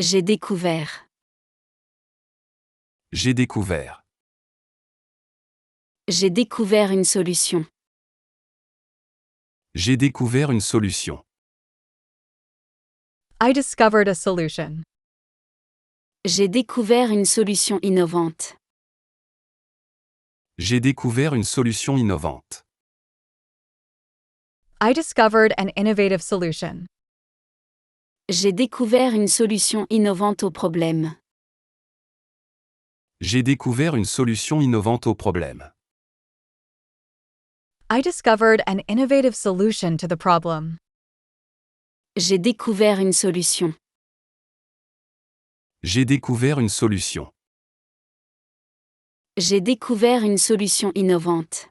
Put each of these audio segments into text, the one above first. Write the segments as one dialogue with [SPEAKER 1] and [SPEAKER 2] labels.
[SPEAKER 1] J'ai découvert.
[SPEAKER 2] J'ai découvert.
[SPEAKER 1] J'ai découvert une solution.
[SPEAKER 2] J'ai découvert une solution.
[SPEAKER 3] I discovered a solution.
[SPEAKER 1] J'ai découvert une solution innovante.
[SPEAKER 2] J'ai découvert une solution innovante.
[SPEAKER 3] I discovered an innovative solution.
[SPEAKER 1] J'ai découvert une solution innovante au problème.
[SPEAKER 2] J'ai découvert une solution innovante au problème.
[SPEAKER 3] I discovered an innovative solution to the problem.
[SPEAKER 1] J'ai découvert une solution.
[SPEAKER 2] J'ai découvert une solution.
[SPEAKER 1] J'ai découvert une solution innovante.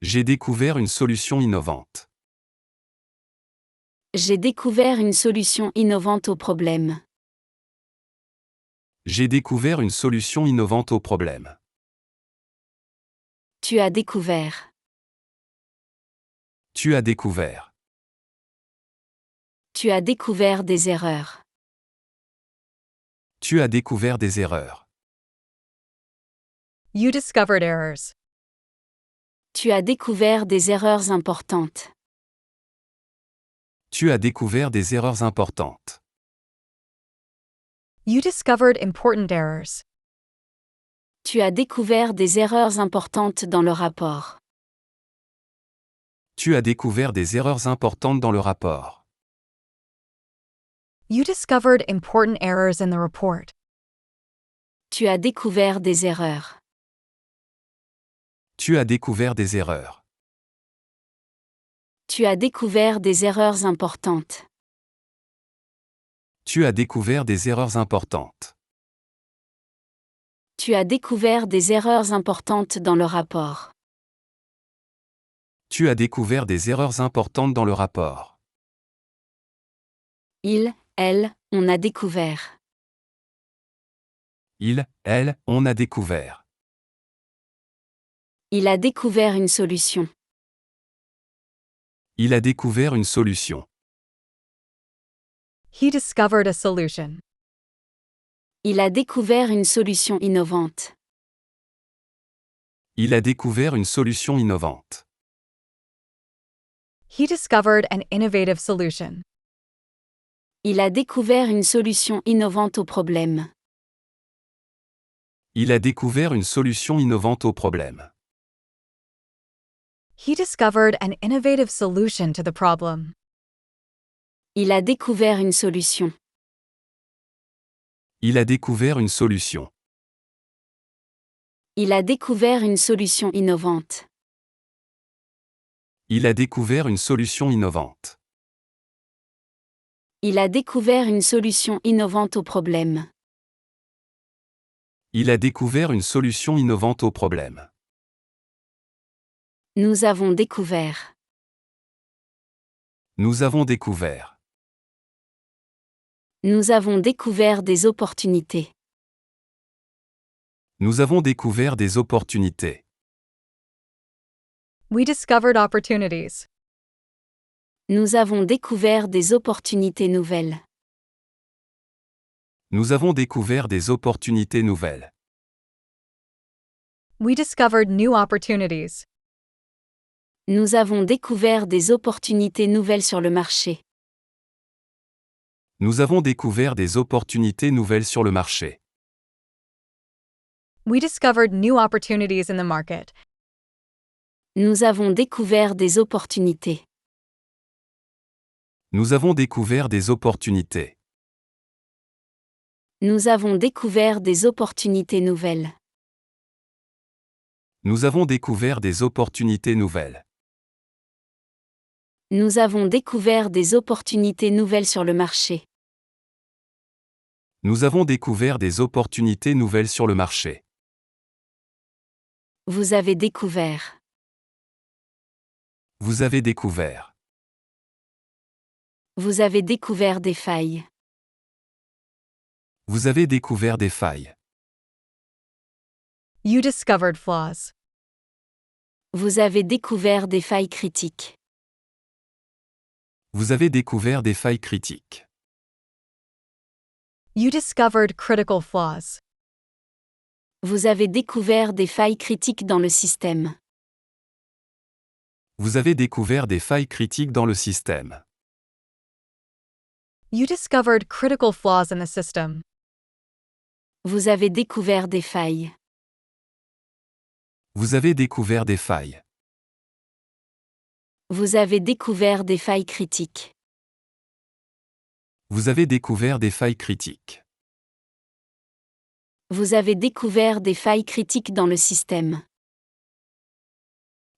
[SPEAKER 2] J'ai découvert une solution innovante.
[SPEAKER 1] J'ai découvert une solution innovante au problème.
[SPEAKER 2] J'ai découvert une solution innovante au problème.
[SPEAKER 1] Tu as découvert.
[SPEAKER 2] Tu as découvert.
[SPEAKER 1] Tu as découvert des erreurs.
[SPEAKER 2] Tu as découvert des erreurs.
[SPEAKER 3] You discovered errors.
[SPEAKER 1] Tu as découvert des erreurs importantes.
[SPEAKER 2] Tu as découvert des erreurs importantes.
[SPEAKER 3] You discovered important errors.
[SPEAKER 1] Tu as découvert des erreurs importantes dans le rapport.
[SPEAKER 2] Tu as découvert des erreurs importantes dans le rapport.
[SPEAKER 3] You discovered important errors in the report.
[SPEAKER 1] Tu as découvert des erreurs.
[SPEAKER 2] Tu as découvert des erreurs.
[SPEAKER 1] Tu as découvert des erreurs importantes.
[SPEAKER 2] Tu as découvert des erreurs importantes.
[SPEAKER 1] Tu as découvert des erreurs importantes dans le rapport.
[SPEAKER 2] Tu as découvert des erreurs importantes dans le rapport.
[SPEAKER 1] Il, elle, on a découvert.
[SPEAKER 2] Il, elle, on a découvert.
[SPEAKER 1] Il a découvert une solution.
[SPEAKER 2] Il a découvert une solution.
[SPEAKER 3] He discovered a solution.
[SPEAKER 1] Il a découvert une solution innovante.
[SPEAKER 2] Il a découvert une solution innovante.
[SPEAKER 3] He discovered an innovative solution.
[SPEAKER 1] Il a découvert une solution innovante au problème.
[SPEAKER 2] Il a découvert une solution innovante au problème.
[SPEAKER 3] He discovered an innovative solution to the problem.
[SPEAKER 1] Il a découvert une solution.
[SPEAKER 2] Il a découvert une solution.
[SPEAKER 1] Il a découvert une solution innovante.
[SPEAKER 2] Il a découvert une solution innovante.
[SPEAKER 1] Il a découvert une solution innovante au problème.
[SPEAKER 2] Il a découvert une solution innovante au problème.
[SPEAKER 1] Nous avons découvert.
[SPEAKER 2] Nous avons découvert.
[SPEAKER 1] Nous avons découvert des opportunités.
[SPEAKER 2] Nous avons découvert des opportunités.
[SPEAKER 3] We discovered opportunities.
[SPEAKER 1] Nous avons découvert des opportunités nouvelles.
[SPEAKER 2] Nous avons découvert des opportunités nouvelles.
[SPEAKER 3] We discovered new opportunities.
[SPEAKER 1] Nous avons découvert des opportunités nouvelles sur le marché.
[SPEAKER 2] Nous avons découvert des opportunités nouvelles sur le marché.
[SPEAKER 3] We discovered new opportunities in the market.
[SPEAKER 1] Nous avons découvert des opportunités.
[SPEAKER 2] Nous avons découvert des opportunités.
[SPEAKER 1] Nous avons découvert des opportunités nouvelles.
[SPEAKER 2] Nous avons découvert des opportunités nouvelles.
[SPEAKER 1] Nous avons découvert des opportunités nouvelles sur le marché.
[SPEAKER 2] Nous avons découvert des opportunités nouvelles sur le marché.
[SPEAKER 1] Vous avez découvert.
[SPEAKER 2] Vous avez découvert.
[SPEAKER 1] Vous avez découvert des failles.
[SPEAKER 2] Vous avez découvert des failles.
[SPEAKER 3] You discovered flaws.
[SPEAKER 1] Vous avez découvert des failles critiques.
[SPEAKER 2] Vous avez découvert des failles critiques.
[SPEAKER 3] You discovered critical flaws.
[SPEAKER 1] Vous avez découvert des failles critiques dans le système.
[SPEAKER 2] Vous avez découvert des failles critiques dans le système.
[SPEAKER 3] You discovered critical flaws in the system.
[SPEAKER 1] Vous avez découvert des failles.
[SPEAKER 2] Vous avez découvert des failles.
[SPEAKER 1] Vous avez découvert des failles critiques.
[SPEAKER 2] Vous avez découvert des failles critiques.
[SPEAKER 1] Vous avez découvert des failles critiques dans le système.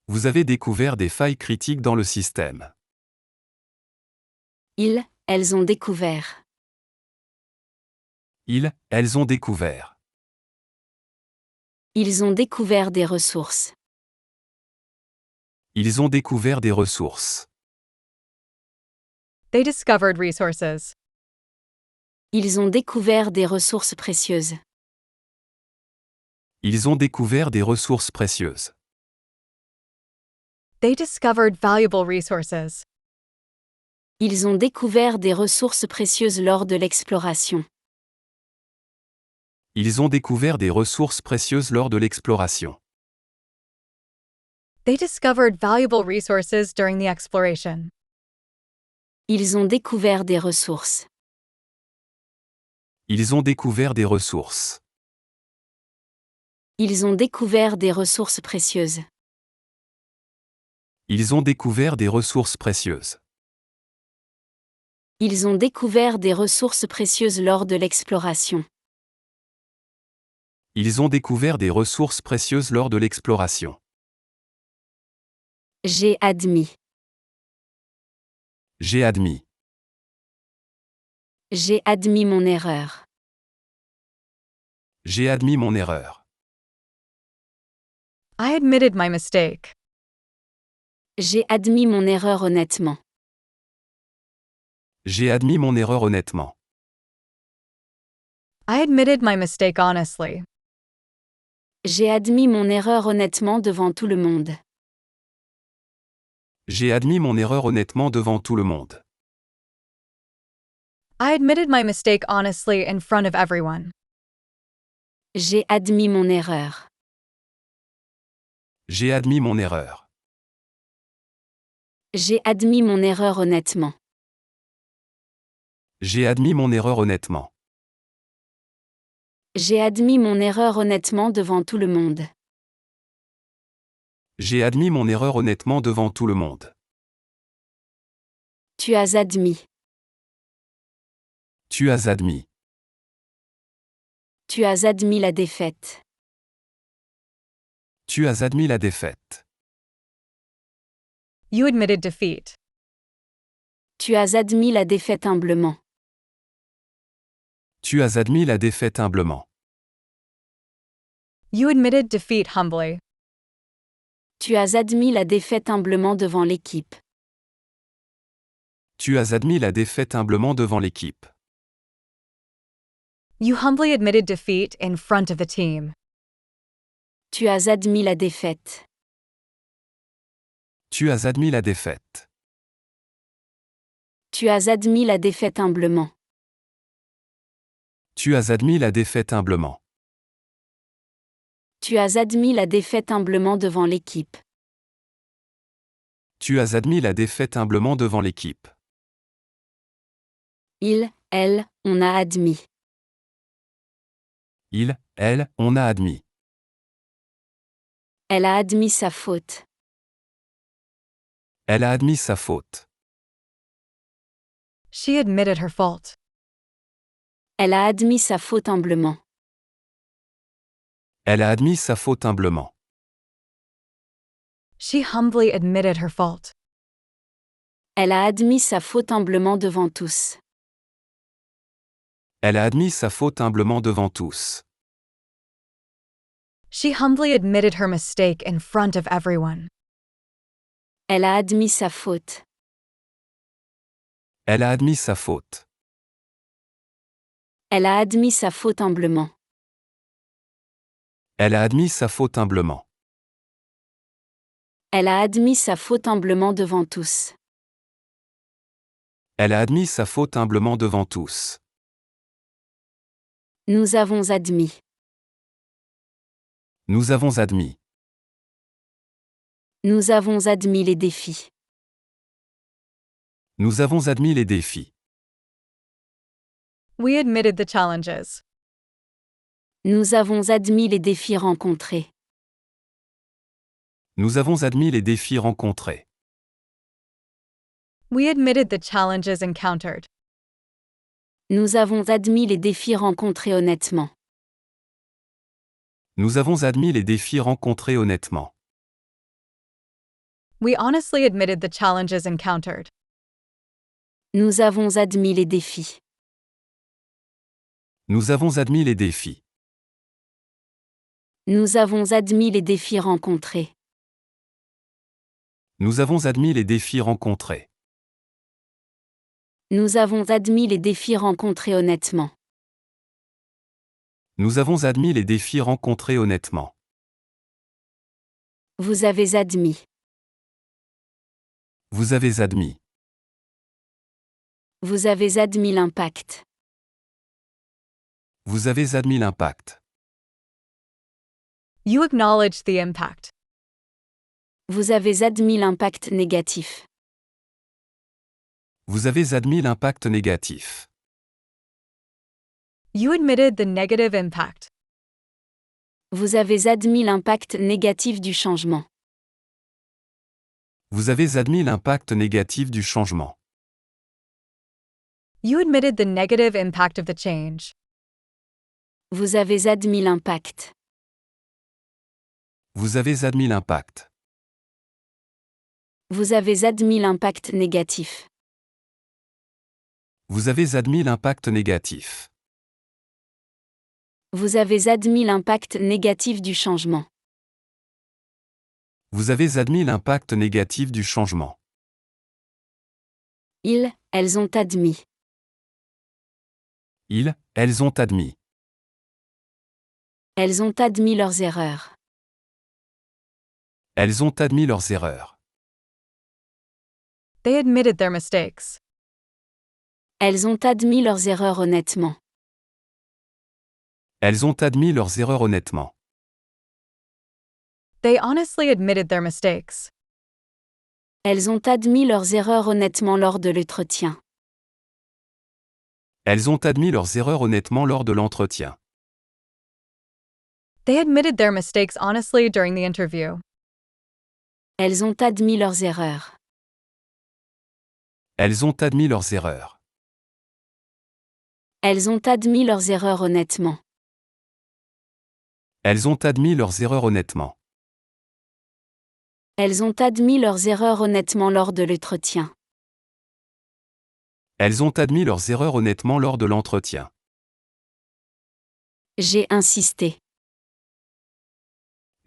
[SPEAKER 2] Vous avez découvert des failles critiques dans le système.
[SPEAKER 1] Elles ont découvert.
[SPEAKER 2] Elles ont découvert.
[SPEAKER 1] Ils ont découvert des ressources.
[SPEAKER 2] Ils ont découvert des ressources.
[SPEAKER 3] They discovered resources.
[SPEAKER 1] Ils ont découvert des ressources précieuses.
[SPEAKER 2] Ils ont découvert des ressources précieuses.
[SPEAKER 3] They discovered valuable resources.
[SPEAKER 1] Ils ont découvert des ressources précieuses lors de l'exploration.
[SPEAKER 2] Ils ont découvert des ressources précieuses lors de l'exploration.
[SPEAKER 3] They discovered valuable resources during the exploration.
[SPEAKER 1] Ils ont découvert des ressources.
[SPEAKER 2] Ils ont découvert des ressources.
[SPEAKER 1] Ils ont découvert des ressources précieuses.
[SPEAKER 2] Ils ont découvert des ressources précieuses.
[SPEAKER 1] Ils ont découvert des ressources précieuses lors de l'exploration.
[SPEAKER 2] Ils ont découvert des ressources précieuses lors de l'exploration.
[SPEAKER 1] J'ai admis.
[SPEAKER 2] J'ai admis.
[SPEAKER 1] J'ai admis mon erreur.
[SPEAKER 2] J'ai admis mon erreur.
[SPEAKER 3] I admitted my mistake.
[SPEAKER 1] J'ai admis mon erreur honnêtement.
[SPEAKER 2] J'ai admis mon erreur honnêtement.
[SPEAKER 3] I admitted my mistake honestly.
[SPEAKER 1] J'ai admis mon erreur honnêtement devant tout le monde.
[SPEAKER 2] J'ai admis mon erreur honnêtement devant tout le monde.
[SPEAKER 3] I admitted my mistake honestly in front of everyone.
[SPEAKER 1] J'ai admis mon erreur.
[SPEAKER 2] J'ai admis mon erreur.
[SPEAKER 1] J'ai admis mon erreur honnêtement.
[SPEAKER 2] J'ai admis mon erreur honnêtement.
[SPEAKER 1] J'ai admis mon erreur honnêtement devant tout le monde.
[SPEAKER 2] J'ai admis mon erreur honnêtement devant tout le monde.
[SPEAKER 1] Tu as admis.
[SPEAKER 2] Tu as admis.
[SPEAKER 1] Tu as admis la défaite.
[SPEAKER 2] Tu as admis la défaite.
[SPEAKER 3] You admitted defeat.
[SPEAKER 1] Tu as admis la défaite humblement.
[SPEAKER 2] Tu as admis la défaite humblement.
[SPEAKER 3] You admitted defeat humbly.
[SPEAKER 1] Tu as admis la défaite humblement devant l'équipe.
[SPEAKER 2] Tu as admis la défaite humblement devant l'équipe.
[SPEAKER 3] You humbly admitted defeat in front of the team.
[SPEAKER 1] Tu as admis la défaite.
[SPEAKER 2] Tu as admis la défaite.
[SPEAKER 1] Tu as admis la défaite humblement.
[SPEAKER 2] Tu as admis la défaite humblement.
[SPEAKER 1] Tu as admis la défaite humblement devant l'équipe.
[SPEAKER 2] Tu as admis la défaite humblement devant l'équipe.
[SPEAKER 1] Elle, on a admis.
[SPEAKER 2] Elle, on a admis.
[SPEAKER 1] Elle a admis sa faute.
[SPEAKER 2] Elle a admis sa faute.
[SPEAKER 3] She admitted her fault.
[SPEAKER 1] Elle a admis sa faute humblement.
[SPEAKER 2] Elle a admis sa faute humblement.
[SPEAKER 3] She humbly admitted her fault.
[SPEAKER 1] Elle a admis sa faute humblement devant tous.
[SPEAKER 2] Elle a admis sa faute humblement devant tous.
[SPEAKER 3] She humbly admitted her mistake in front of everyone.
[SPEAKER 1] Elle a admis sa faute.
[SPEAKER 2] Elle a admis sa faute.
[SPEAKER 1] Elle a admis sa faute humblement.
[SPEAKER 2] Elle a admis sa faute humblement.
[SPEAKER 1] Elle a admis sa faute humblement devant tous.
[SPEAKER 2] Elle a admis sa faute humblement devant tous.
[SPEAKER 1] Nous avons admis.
[SPEAKER 2] Nous avons admis.
[SPEAKER 1] Nous avons admis les défis.
[SPEAKER 2] Nous avons admis les défis.
[SPEAKER 3] We admitted the challenges.
[SPEAKER 1] Nous avons admis les défis rencontrés.
[SPEAKER 2] Nous avons admis les défis rencontrés.
[SPEAKER 3] We admitted the challenges encountered.
[SPEAKER 1] Nous avons admis les défis rencontrés honnêtement.
[SPEAKER 2] Nous avons admis les défis rencontrés honnêtement.
[SPEAKER 3] We honestly admitted the challenges encountered.
[SPEAKER 1] Nous avons admis les défis.
[SPEAKER 2] Nous avons admis les défis.
[SPEAKER 1] Nous avons admis les défis rencontrés.
[SPEAKER 2] Nous avons admis les défis rencontrés.
[SPEAKER 1] Nous avons admis les défis rencontrés honnêtement.
[SPEAKER 2] Nous avons admis les défis rencontrés honnêtement.
[SPEAKER 1] Vous avez admis.
[SPEAKER 2] Vous avez admis.
[SPEAKER 1] Vous avez admis l'impact.
[SPEAKER 2] Vous avez admis l'impact.
[SPEAKER 3] You acknowledged the impact.
[SPEAKER 1] Vous avez admis l'impact négatif.
[SPEAKER 2] Vous avez admis l'impact négatif.
[SPEAKER 3] You admitted the negative impact.
[SPEAKER 1] Vous avez admis l'impact négatif du changement.
[SPEAKER 2] Vous avez admis l'impact négatif du changement.
[SPEAKER 3] You admitted the negative impact of the change.
[SPEAKER 1] Vous avez admis l'impact.
[SPEAKER 2] Vous avez admis l'impact.
[SPEAKER 1] Vous avez admis l'impact négatif.
[SPEAKER 2] Vous avez admis l'impact négatif.
[SPEAKER 1] Vous avez admis l'impact négatif du changement.
[SPEAKER 2] Vous avez admis l'impact négatif du changement.
[SPEAKER 1] Elles ont admis.
[SPEAKER 2] Elles ont admis.
[SPEAKER 1] Elles ont admis leurs erreurs.
[SPEAKER 2] Elles ont admis leurs erreurs.
[SPEAKER 3] They admitted their mistakes.
[SPEAKER 1] Elles ont admis leurs erreurs honnêtement.
[SPEAKER 2] Elles ont admis leurs erreurs honnêtement.
[SPEAKER 3] They honestly admitted their mistakes.
[SPEAKER 1] Elles ont admis leurs erreurs honnêtement lors de l'entretien.
[SPEAKER 2] Elles ont admis leurs erreurs honnêtement lors de l'entretien.
[SPEAKER 3] They admitted their mistakes honestly during the interview.
[SPEAKER 1] Elles ont admis leurs erreurs.
[SPEAKER 2] Elles ont admis leurs erreurs.
[SPEAKER 1] Elles ont admis leurs erreurs honnêtement.
[SPEAKER 2] Elles ont admis leurs erreurs honnêtement.
[SPEAKER 1] Elles ont admis leurs erreurs honnêtement lors de l'entretien.
[SPEAKER 2] Elles ont admis leurs erreurs honnêtement lors de l'entretien.
[SPEAKER 1] J'ai insisté.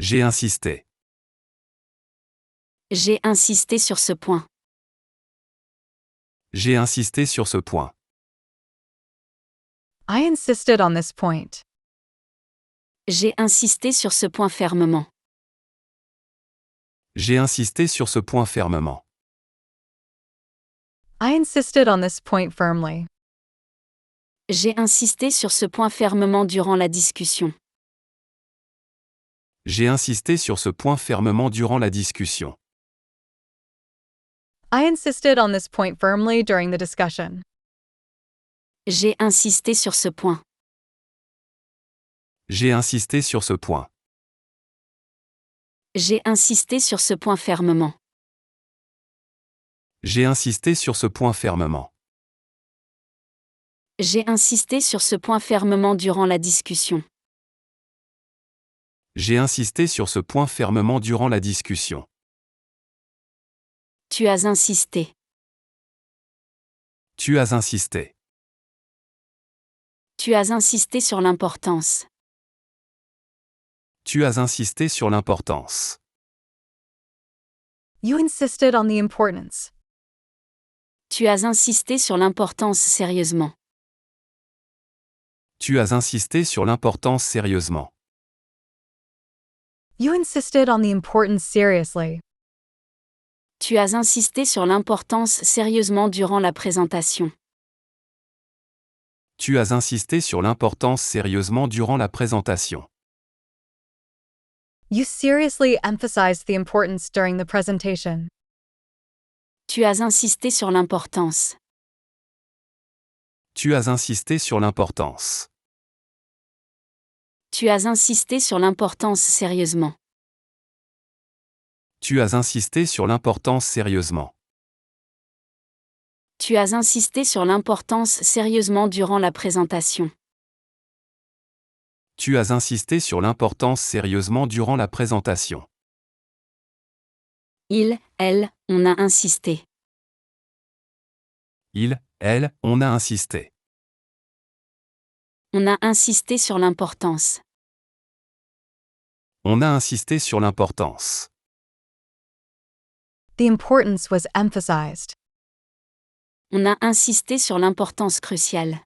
[SPEAKER 2] J'ai insisté.
[SPEAKER 1] J'ai insisté sur ce point.
[SPEAKER 2] J'ai insisté sur ce point.
[SPEAKER 3] I insisted on this point.
[SPEAKER 1] J'ai insisté sur ce point fermement.
[SPEAKER 2] J'ai insisté sur ce point fermement.
[SPEAKER 3] I insisted on this point firmly.
[SPEAKER 1] J'ai insisté sur ce point fermement durant la discussion.
[SPEAKER 2] J'ai insisté sur ce point fermement durant la discussion.
[SPEAKER 3] I insisted on this point firmly during the discussion.
[SPEAKER 1] J'ai insisté sur ce point.
[SPEAKER 2] J'ai insisté sur ce point.
[SPEAKER 1] J'ai insisté sur ce point fermement.
[SPEAKER 2] J'ai insisté sur ce point fermement.
[SPEAKER 1] J'ai insisté sur ce point fermement durant la discussion.
[SPEAKER 2] J'ai insisté sur ce point fermement durant la discussion.
[SPEAKER 1] Tu as insisté.
[SPEAKER 2] Tu as insisté.
[SPEAKER 1] Tu as insisté sur l'importance.
[SPEAKER 2] Tu as insisté sur l'importance.
[SPEAKER 3] You insisted on the importance.
[SPEAKER 1] Tu as insisté sur l'importance sérieusement.
[SPEAKER 2] Tu as insisté sur l'importance sérieusement.
[SPEAKER 3] You insisted on the importance seriously.
[SPEAKER 1] Tu as insisté sur l'importance sérieusement durant la présentation.
[SPEAKER 2] Tu as insisté sur l'importance sérieusement durant la présentation.
[SPEAKER 3] You seriously emphasized the importance during the presentation.
[SPEAKER 1] Tu as insisté sur l'importance.
[SPEAKER 2] Tu as insisté sur l'importance.
[SPEAKER 1] Tu as insisté sur l'importance sérieusement.
[SPEAKER 2] Tu as insisté sur l'importance sérieusement.
[SPEAKER 1] Tu as insisté sur l'importance sérieusement durant la présentation.
[SPEAKER 2] Tu as insisté sur l'importance sérieusement durant la présentation.
[SPEAKER 1] Il, elle, on a insisté.
[SPEAKER 2] Il, elle, on a insisté.
[SPEAKER 1] On a insisté sur l'importance.
[SPEAKER 2] On a insisté sur l'importance.
[SPEAKER 3] The importance was emphasized.
[SPEAKER 1] On a insisté sur l'importance cruciale.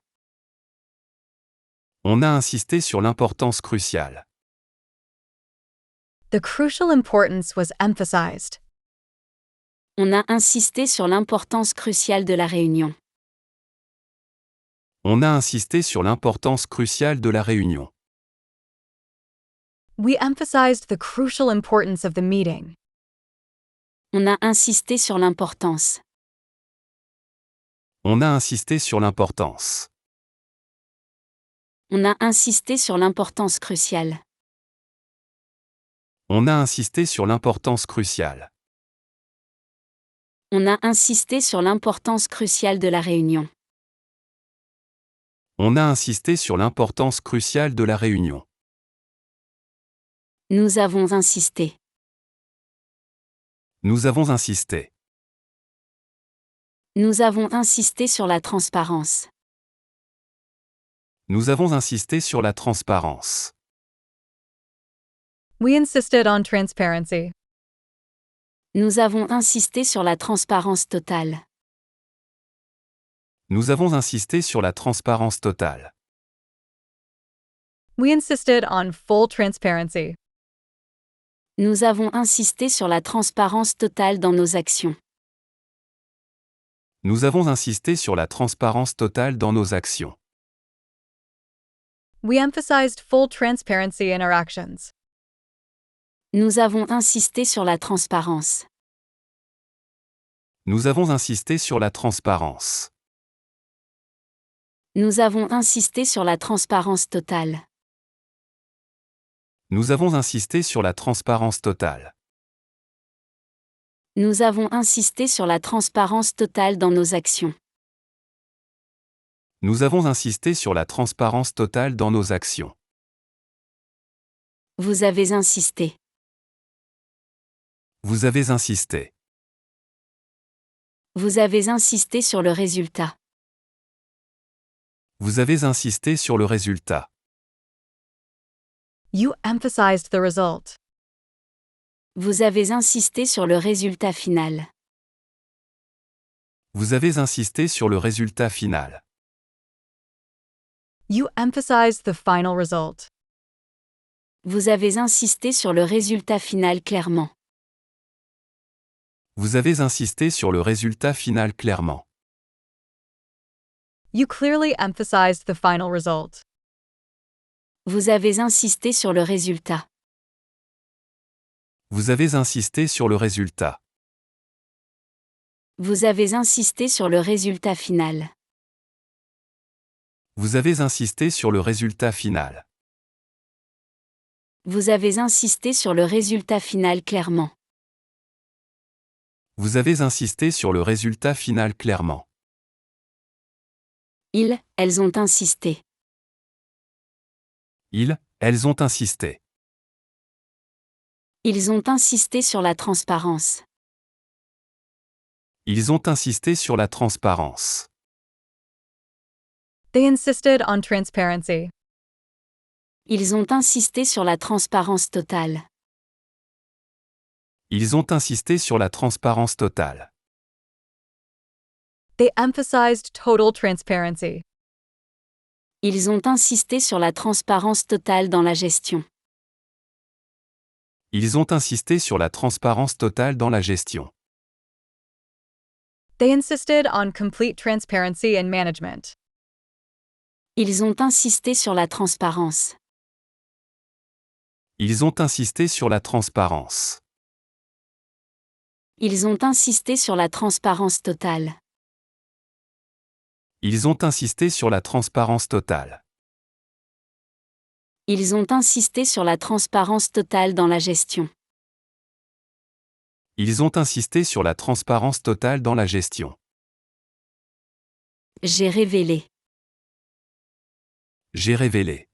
[SPEAKER 2] On a insisté sur l'importance cruciale.
[SPEAKER 3] The crucial importance was emphasized.
[SPEAKER 1] On a insisté sur l'importance cruciale de la réunion.
[SPEAKER 2] On a insisté sur l'importance cruciale de la réunion.
[SPEAKER 3] We emphasized the crucial importance of the meeting.
[SPEAKER 1] On a insisté sur l'importance.
[SPEAKER 2] On a insisté sur l'importance.
[SPEAKER 1] On a insisté sur l'importance cruciale.
[SPEAKER 2] On a insisté sur l'importance cruciale.
[SPEAKER 1] On a insisté sur l'importance cruciale de la réunion.
[SPEAKER 2] On a insisté sur l'importance cruciale de la réunion.
[SPEAKER 1] Nous avons insisté.
[SPEAKER 2] Nous avons insisté.
[SPEAKER 1] Nous avons insisté sur la transparence.
[SPEAKER 2] Nous avons insisté sur la transparence.
[SPEAKER 3] We insisted on transparency.
[SPEAKER 1] Nous avons insisté sur la transparence totale.
[SPEAKER 2] Nous avons insisté sur la transparence totale.
[SPEAKER 3] We insisted on full transparency.
[SPEAKER 1] Nous avons insisté sur la transparence totale dans nos actions.
[SPEAKER 2] Nous avons insisté sur la transparence totale dans nos actions.
[SPEAKER 3] We emphasized full transparency in our actions.
[SPEAKER 1] Nous avons insisté sur la transparence.
[SPEAKER 2] Nous avons insisté sur la transparence.
[SPEAKER 1] Nous avons insisté sur la transparence totale.
[SPEAKER 2] Nous avons insisté sur la transparence totale.
[SPEAKER 1] Nous avons insisté sur la transparence totale dans nos actions.
[SPEAKER 2] Nous avons insisté sur la transparence totale dans nos actions.
[SPEAKER 1] Vous avez insisté.
[SPEAKER 2] Vous avez insisté.
[SPEAKER 1] Vous avez insisté sur le résultat.
[SPEAKER 2] Vous avez insisté sur le résultat.
[SPEAKER 3] You emphasized the result.
[SPEAKER 1] Vous avez insisté sur le résultat final.
[SPEAKER 2] Vous avez insisté sur le résultat final.
[SPEAKER 3] You emphasized the final result.
[SPEAKER 1] Vous avez insisté sur le résultat final clairement.
[SPEAKER 2] Vous avez insisté sur le résultat final clairement.
[SPEAKER 3] You clearly emphasized the final result.
[SPEAKER 1] Vous avez insisté sur le résultat.
[SPEAKER 2] Vous avez insisté sur le résultat.
[SPEAKER 1] Vous avez insisté sur le résultat final.
[SPEAKER 2] Vous avez insisté sur le résultat final.
[SPEAKER 1] Vous avez insisté sur le résultat final clairement.
[SPEAKER 2] Vous avez insisté sur le résultat final clairement.
[SPEAKER 1] Ils, elles ont insisté.
[SPEAKER 2] Ils, elles ont insisté.
[SPEAKER 1] Ils ont insisté sur la transparence.
[SPEAKER 2] Ils ont insisté sur la transparence.
[SPEAKER 3] They insisted on transparency.
[SPEAKER 1] Ils ont insisté sur la transparence totale.
[SPEAKER 2] Ils ont insisté sur la transparence totale.
[SPEAKER 3] They emphasized total transparency.
[SPEAKER 1] Ils ont insisté sur la transparence totale dans la gestion.
[SPEAKER 2] Ils ont insisté sur la transparence totale dans la gestion.
[SPEAKER 3] They insisted on complete transparency in management.
[SPEAKER 1] Ils ont insisté sur la transparence.
[SPEAKER 2] Ils ont insisté sur la transparence.
[SPEAKER 1] Ils ont insisté sur la transparence totale.
[SPEAKER 2] Ils ont insisté sur la transparence totale.
[SPEAKER 1] Ils ont insisté sur la transparence totale dans la gestion.
[SPEAKER 2] Ils ont insisté sur la transparence totale dans la gestion.
[SPEAKER 1] J'ai révélé.
[SPEAKER 2] J'ai révélé.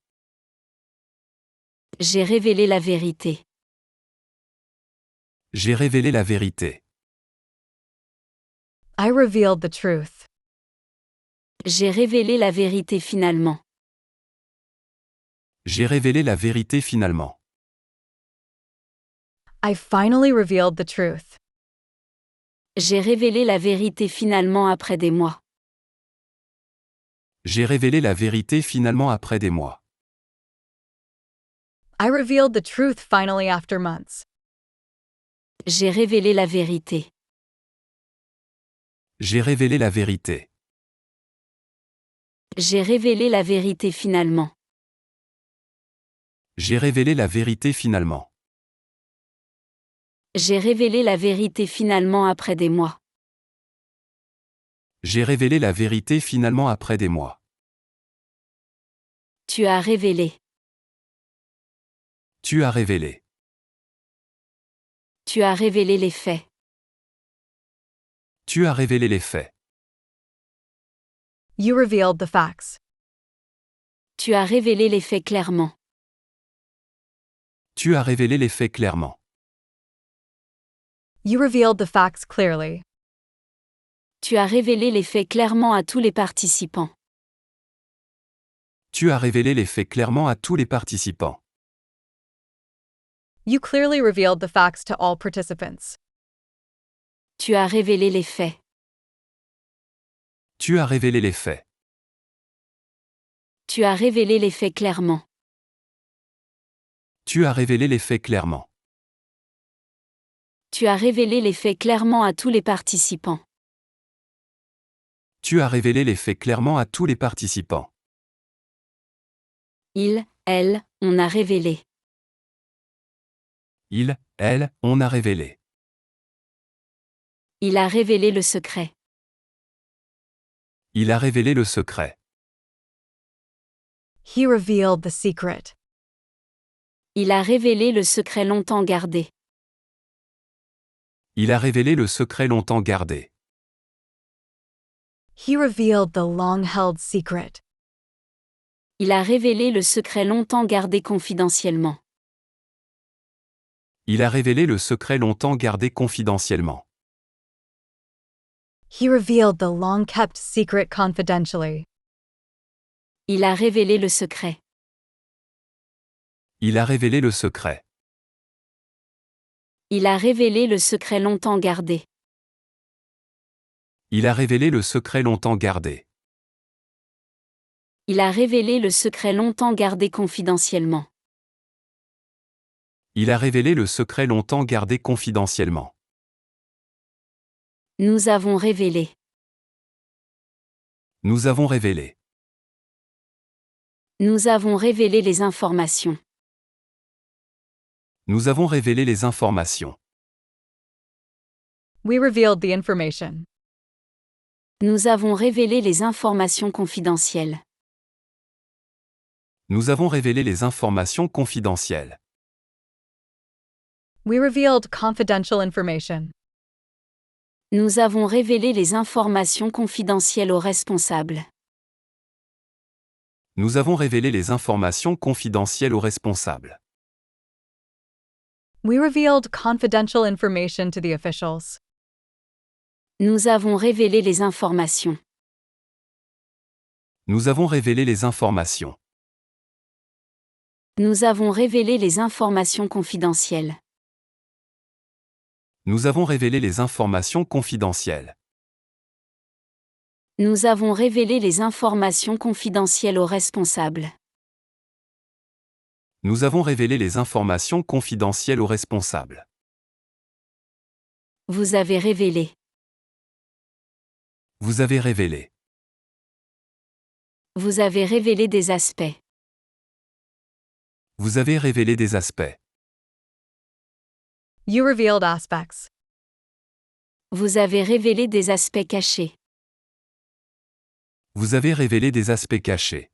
[SPEAKER 1] J'ai révélé la vérité.
[SPEAKER 2] J'ai révélé la vérité.
[SPEAKER 3] I revealed the truth.
[SPEAKER 1] J'ai révélé la vérité finalement.
[SPEAKER 2] J'ai révélé la vérité finalement.
[SPEAKER 3] I finally revealed the truth.
[SPEAKER 1] J'ai révélé la vérité finalement après des mois.
[SPEAKER 2] J'ai révélé la vérité finalement après des mois.
[SPEAKER 3] I revealed the truth finally after months.
[SPEAKER 1] J'ai révélé la vérité.
[SPEAKER 2] J'ai révélé la vérité.
[SPEAKER 1] J'ai révélé la vérité finalement.
[SPEAKER 2] J'ai révélé la vérité finalement.
[SPEAKER 1] J'ai révélé la vérité finalement après des mois.
[SPEAKER 2] J'ai révélé la vérité finalement après des mois.
[SPEAKER 1] Tu as révélé.
[SPEAKER 2] Tu as révélé.
[SPEAKER 1] Tu as révélé les faits.
[SPEAKER 2] Tu as révélé les faits.
[SPEAKER 3] You revealed the facts.
[SPEAKER 1] Tu as révélé les faits clairement.
[SPEAKER 2] Tu as révélé les faits clairement.
[SPEAKER 3] You revealed the facts clearly.
[SPEAKER 1] Tu as révélé les faits clairement à tous les participants.
[SPEAKER 2] Tu as révélé les faits clairement à tous les participants.
[SPEAKER 3] You clearly revealed the facts to all participants.
[SPEAKER 1] Tu as révélé les faits.
[SPEAKER 2] Tu as révélé les faits.
[SPEAKER 1] Tu as révélé les faits clairement.
[SPEAKER 2] Tu as révélé les faits clairement.
[SPEAKER 1] Tu as révélé les faits clairement à tous les participants.
[SPEAKER 2] Tu as révélé les faits clairement à tous les participants.
[SPEAKER 1] Il, elle, on a révélé.
[SPEAKER 2] Il, elle, on a révélé.
[SPEAKER 1] Il a révélé le secret.
[SPEAKER 2] Il a révélé le secret.
[SPEAKER 3] He revealed the secret.
[SPEAKER 1] Il a révélé le secret longtemps gardé.
[SPEAKER 2] Il a révélé le secret longtemps gardé.
[SPEAKER 3] He revealed the long-held secret.
[SPEAKER 1] Il a révélé le secret longtemps gardé confidentiellement.
[SPEAKER 2] Il a révélé le secret longtemps gardé confidentiellement.
[SPEAKER 3] He revealed the long-kept secret confidentially.
[SPEAKER 1] Il a révélé le secret.
[SPEAKER 2] Il a révélé le secret.
[SPEAKER 1] Il a révélé le secret longtemps gardé.
[SPEAKER 2] Il a révélé le secret longtemps gardé.
[SPEAKER 1] Il a révélé le secret longtemps gardé confidentiellement.
[SPEAKER 2] Il a révélé le secret longtemps gardé confidentiellement.
[SPEAKER 1] Nous avons révélé.
[SPEAKER 2] Nous avons révélé.
[SPEAKER 1] Nous avons révélé les informations.
[SPEAKER 2] Nous avons révélé les informations.
[SPEAKER 3] We revealed the information.
[SPEAKER 1] Nous avons révélé les informations confidentielles.
[SPEAKER 2] Nous avons révélé les informations confidentielles.
[SPEAKER 3] We revealed confidential information.
[SPEAKER 1] Nous avons révélé les informations confidentielles aux responsables.
[SPEAKER 2] Nous avons révélé les informations confidentielles aux responsables.
[SPEAKER 3] We revealed confidential information to the officials.
[SPEAKER 1] Nous avons révélé les informations.
[SPEAKER 2] Nous avons révélé les informations.
[SPEAKER 1] Nous avons révélé les informations confidentielles.
[SPEAKER 2] Nous avons révélé les informations confidentielles.
[SPEAKER 1] Nous avons révélé les informations confidentielles aux responsables.
[SPEAKER 2] Nous avons révélé les informations confidentielles aux responsables.
[SPEAKER 1] Vous avez révélé.
[SPEAKER 2] Vous avez révélé.
[SPEAKER 1] Vous avez révélé des aspects.
[SPEAKER 2] Vous avez révélé des aspects.
[SPEAKER 3] You revealed aspects.
[SPEAKER 1] Vous avez révélé des aspects cachés.
[SPEAKER 2] Vous avez révélé des aspects cachés.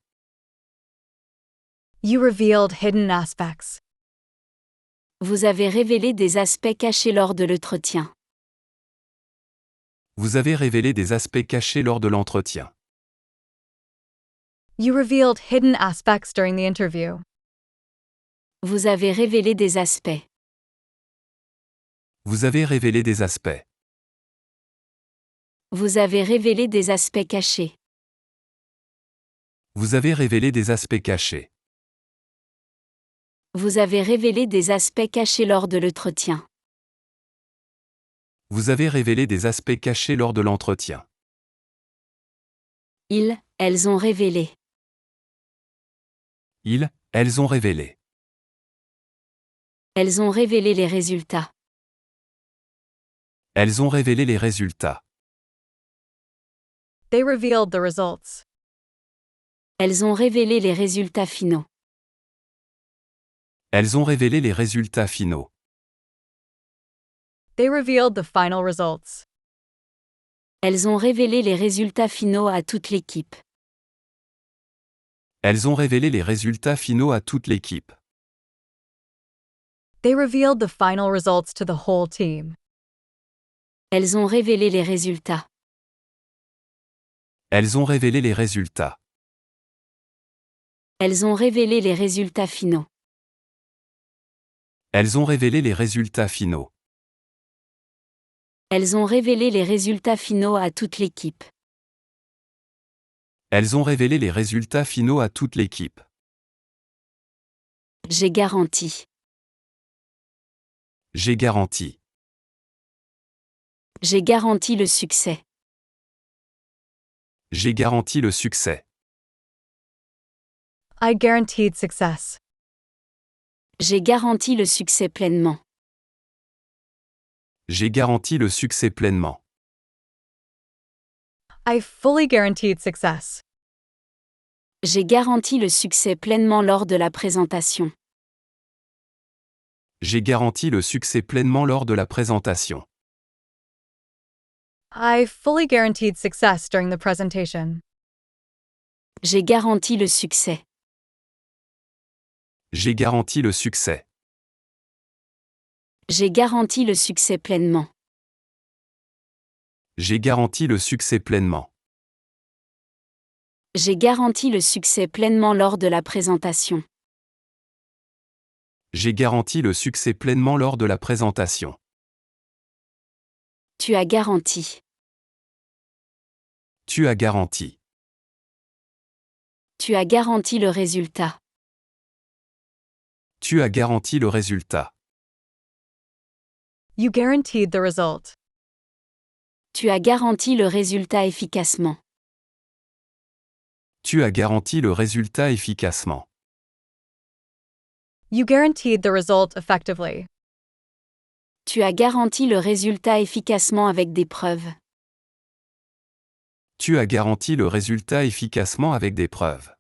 [SPEAKER 3] You revealed hidden aspects.
[SPEAKER 1] Vous avez révélé des aspects cachés lors de l'entretien.
[SPEAKER 2] Vous avez révélé des aspects cachés lors de l'entretien.
[SPEAKER 3] You revealed hidden aspects during the interview.
[SPEAKER 1] Vous avez révélé des aspects.
[SPEAKER 2] Vous avez révélé des aspects.
[SPEAKER 1] Vous avez révélé des aspects cachés.
[SPEAKER 2] Vous avez révélé des aspects cachés.
[SPEAKER 1] Vous avez révélé des aspects cachés lors de l'entretien.
[SPEAKER 2] Vous avez révélé des aspects cachés lors de l'entretien.
[SPEAKER 1] Elles ont révélé.
[SPEAKER 2] Elles ont révélé.
[SPEAKER 1] Elles ont révélé les résultats.
[SPEAKER 2] Elles ont révélé les résultats.
[SPEAKER 3] They revealed the results.
[SPEAKER 1] Elles ont révélé les résultats finaux.
[SPEAKER 2] Elles ont révélé les résultats finaux.
[SPEAKER 3] They revealed the final results.
[SPEAKER 1] Elles ont révélé les résultats finaux à toute l'équipe.
[SPEAKER 2] Elles ont révélé les résultats finaux à toute l'équipe.
[SPEAKER 3] They revealed the final results to the whole team.
[SPEAKER 1] Elles ont révélé les résultats.
[SPEAKER 2] Elles ont révélé les résultats.
[SPEAKER 1] Elles ont révélé les résultats finaux.
[SPEAKER 2] Elles ont révélé les résultats finaux.
[SPEAKER 1] Elles ont révélé les résultats finaux à toute l'équipe.
[SPEAKER 2] Elles ont révélé les résultats finaux à toute l'équipe.
[SPEAKER 1] J'ai garanti.
[SPEAKER 2] J'ai garanti.
[SPEAKER 1] J'ai garanti le succès.
[SPEAKER 2] J'ai garanti le succès.
[SPEAKER 3] I guaranteed success.
[SPEAKER 1] J'ai garanti le succès pleinement.
[SPEAKER 2] J'ai garanti le succès pleinement.
[SPEAKER 3] I fully guaranteed success.
[SPEAKER 1] J'ai garanti le succès pleinement lors de la présentation.
[SPEAKER 2] J'ai garanti le succès pleinement lors de la présentation.
[SPEAKER 3] I fully guaranteed success during the presentation.
[SPEAKER 1] J'ai garanti le succès.
[SPEAKER 2] J'ai garanti le succès.
[SPEAKER 1] J'ai garanti le succès pleinement.
[SPEAKER 2] J'ai garanti le succès pleinement.
[SPEAKER 1] J'ai garanti le succès pleinement lors de la présentation.
[SPEAKER 2] J'ai garanti le succès pleinement lors de la présentation.
[SPEAKER 1] Tu as garanti.
[SPEAKER 2] Tu as garanti.
[SPEAKER 1] Tu as garanti le résultat.
[SPEAKER 2] Tu as garanti le résultat.
[SPEAKER 3] You guaranteed the result.
[SPEAKER 1] Tu as garanti le résultat efficacement.
[SPEAKER 2] Tu as garanti le résultat efficacement.
[SPEAKER 3] You guaranteed the result effectively.
[SPEAKER 1] Tu as garanti le résultat efficacement avec des preuves.
[SPEAKER 2] Tu as garanti le résultat efficacement avec des preuves.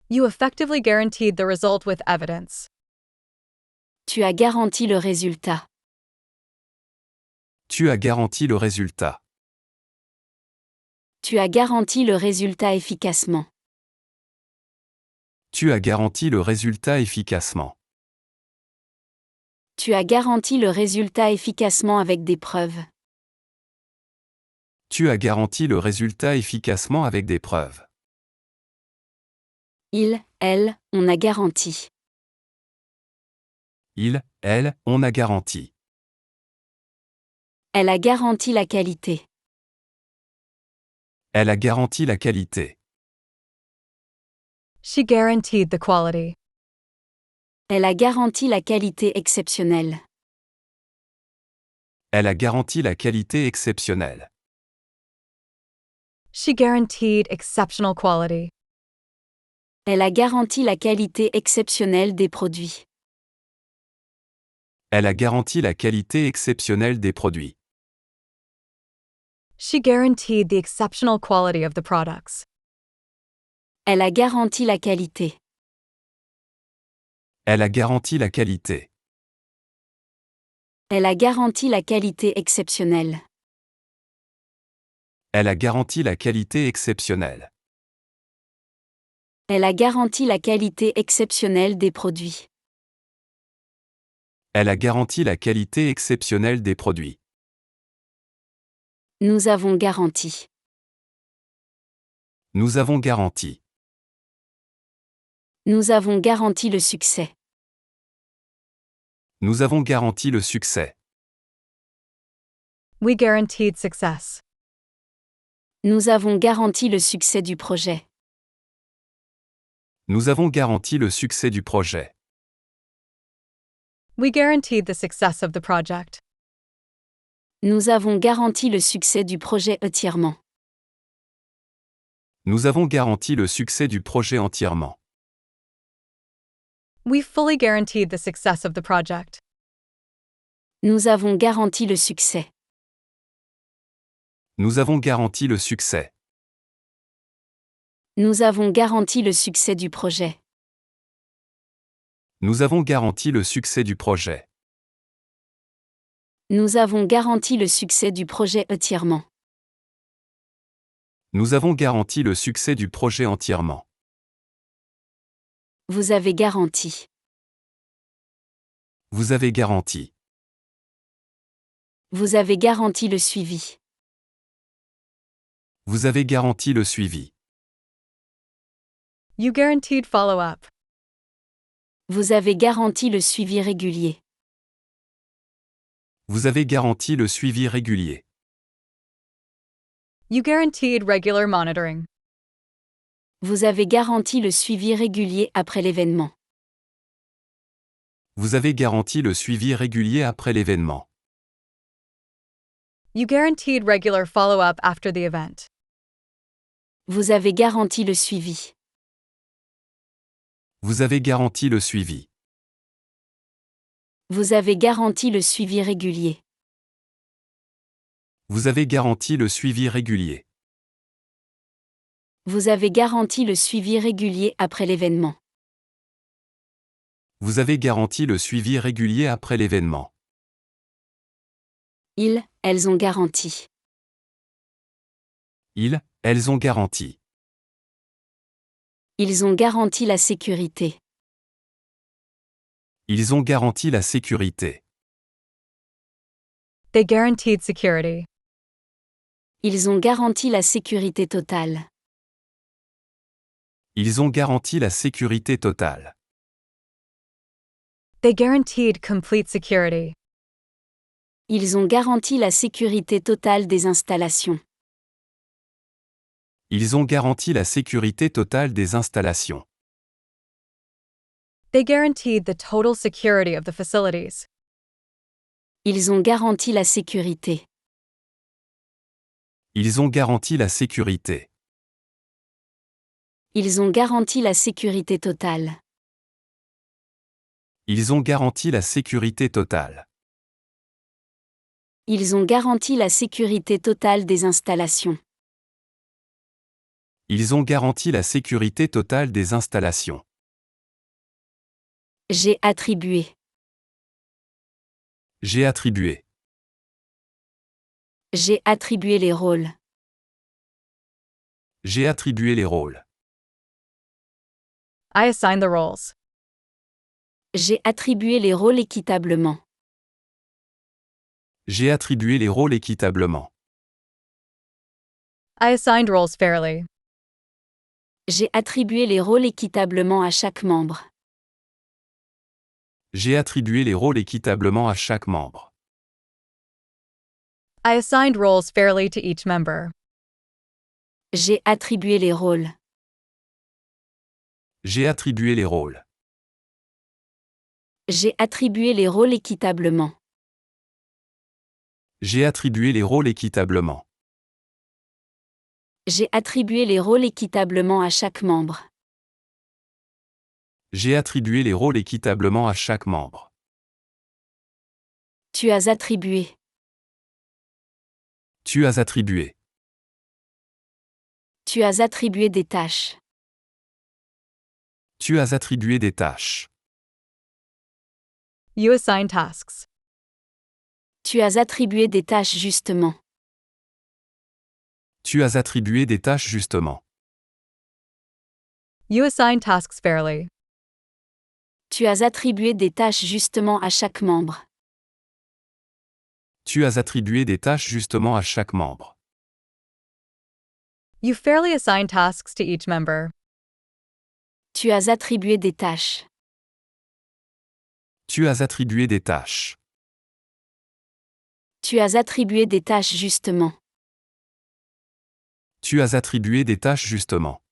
[SPEAKER 3] You effectively guaranteed the result with evidence.
[SPEAKER 1] Tu as garanti le résultat.
[SPEAKER 2] Tu as garanti le résultat.
[SPEAKER 1] Tu as garanti le résultat efficacement.
[SPEAKER 2] Tu as garanti le résultat efficacement.
[SPEAKER 1] Tu as garanti le résultat efficacement avec des preuves.
[SPEAKER 2] Tu as garanti le résultat efficacement avec des preuves.
[SPEAKER 1] Elle, on a garanti.
[SPEAKER 2] Elle, on a garanti.
[SPEAKER 1] Elle a garanti la qualité.
[SPEAKER 2] Elle a garanti la qualité.
[SPEAKER 3] She guaranteed the quality.
[SPEAKER 1] Elle a garanti la qualité exceptionnelle.
[SPEAKER 2] Elle a garanti la qualité exceptionnelle.
[SPEAKER 3] She guaranteed exceptional quality.
[SPEAKER 1] Elle a garanti la qualité exceptionnelle des produits.
[SPEAKER 2] Elle a garanti la qualité exceptionnelle des produits.
[SPEAKER 3] She guaranteed the exceptional quality of the products.
[SPEAKER 1] Elle a garanti la qualité.
[SPEAKER 2] Elle a garanti la qualité.
[SPEAKER 1] Elle a garanti la qualité exceptionnelle.
[SPEAKER 2] Elle a garanti la qualité exceptionnelle.
[SPEAKER 1] Elle a garanti la qualité exceptionnelle des produits.
[SPEAKER 2] Elle a garanti la qualité exceptionnelle des produits.
[SPEAKER 1] Nous avons garanti.
[SPEAKER 2] Nous avons garanti.
[SPEAKER 1] Nous avons garanti le succès.
[SPEAKER 2] Nous avons garanti le succès.
[SPEAKER 3] We guaranteed success.
[SPEAKER 1] Nous avons garanti le succès du projet.
[SPEAKER 2] Nous avons garanti le succès du projet.
[SPEAKER 3] We guaranteed the success of the project.
[SPEAKER 1] Nous avons garanti le succès du projet entièrement.
[SPEAKER 2] Nous avons garanti le succès du projet entièrement.
[SPEAKER 3] We fully guaranteed the success of the project.
[SPEAKER 1] Nous avons garanti le succès.
[SPEAKER 2] Nous avons garanti le succès.
[SPEAKER 1] Nous avons garanti le succès du projet.
[SPEAKER 2] Nous avons garanti le succès du projet.
[SPEAKER 1] Nous avons garanti le succès du projet entièrement.
[SPEAKER 2] Nous avons garanti le succès du projet entièrement.
[SPEAKER 1] Vous avez garanti.
[SPEAKER 2] Vous avez garanti.
[SPEAKER 1] Vous avez garanti le suivi.
[SPEAKER 2] Vous avez garanti le suivi.
[SPEAKER 3] You guaranteed follow-up.
[SPEAKER 1] Vous avez garanti le suivi régulier.
[SPEAKER 2] Vous avez garanti le suivi régulier.
[SPEAKER 3] You guaranteed regular monitoring.
[SPEAKER 1] Vous avez garanti le suivi régulier après l'événement.
[SPEAKER 2] Vous avez garanti le suivi régulier après l'événement.
[SPEAKER 3] You guaranteed regular follow-up after the event.
[SPEAKER 1] Vous avez garanti le suivi.
[SPEAKER 2] Vous avez garanti le suivi.
[SPEAKER 1] Vous avez garanti le suivi régulier.
[SPEAKER 2] Vous avez garanti le suivi régulier.
[SPEAKER 1] Vous avez garanti le suivi régulier après l'événement.
[SPEAKER 2] Vous avez garanti le suivi régulier après l'événement.
[SPEAKER 1] Elles ont garanti.
[SPEAKER 2] Elles ont garanti.
[SPEAKER 1] Ils ont garanti la sécurité.
[SPEAKER 2] Ils ont garanti la sécurité.
[SPEAKER 3] They guaranteed security.
[SPEAKER 1] Ils ont garanti la sécurité totale.
[SPEAKER 2] Ils ont garanti la sécurité totale.
[SPEAKER 3] They guaranteed complete security.
[SPEAKER 1] Ils ont garanti la sécurité totale des installations.
[SPEAKER 2] Ils ont garanti la sécurité totale des installations.
[SPEAKER 3] They guaranteed the total security of the facilities.
[SPEAKER 1] Ils ont garanti la sécurité.
[SPEAKER 2] Ils ont garanti la sécurité.
[SPEAKER 1] Ils ont garanti la sécurité totale.
[SPEAKER 2] Ils ont garanti la sécurité totale.
[SPEAKER 1] Ils ont garanti la sécurité totale des installations.
[SPEAKER 2] Ils ont garanti la sécurité totale des installations.
[SPEAKER 1] J'ai attribué.
[SPEAKER 2] J'ai attribué.
[SPEAKER 1] J'ai attribué les rôles.
[SPEAKER 2] J'ai attribué les rôles.
[SPEAKER 3] I assigned the roles.
[SPEAKER 1] J'ai attribué les rôles équitablement.
[SPEAKER 2] J'ai attribué les rôles équitablement.
[SPEAKER 3] I assigned roles fairly.
[SPEAKER 1] J'ai attribué les rôles équitablement à chaque membre.
[SPEAKER 2] J'ai attribué les rôles équitablement à chaque membre.
[SPEAKER 3] I assigned roles fairly to each member.
[SPEAKER 1] J'ai attribué les rôles.
[SPEAKER 2] J'ai attribué les rôles.
[SPEAKER 1] J'ai attribué les rôles équitablement.
[SPEAKER 2] J'ai attribué les rôles équitablement.
[SPEAKER 1] J'ai attribué les rôles équitablement à chaque membre.
[SPEAKER 2] J'ai attribué les rôles équitablement à chaque membre.
[SPEAKER 1] Tu as attribué.
[SPEAKER 2] Tu as attribué.
[SPEAKER 1] Tu as attribué des tâches.
[SPEAKER 2] Tu as attribué des tâches.
[SPEAKER 3] You assign tasks.
[SPEAKER 1] Tu as attribué des tâches justement.
[SPEAKER 2] Tu as attribué des tâches justement.
[SPEAKER 3] You assign tasks fairly.
[SPEAKER 1] Tu as attribué des tâches justement à chaque membre.
[SPEAKER 2] Tu as attribué des tâches justement à chaque membre.
[SPEAKER 3] You fairly assign tasks to each member.
[SPEAKER 1] Tu as attribué des tâches.
[SPEAKER 2] Tu as attribué des tâches.
[SPEAKER 1] Tu as attribué des tâches justement.
[SPEAKER 2] Tu as attribué des tâches justement.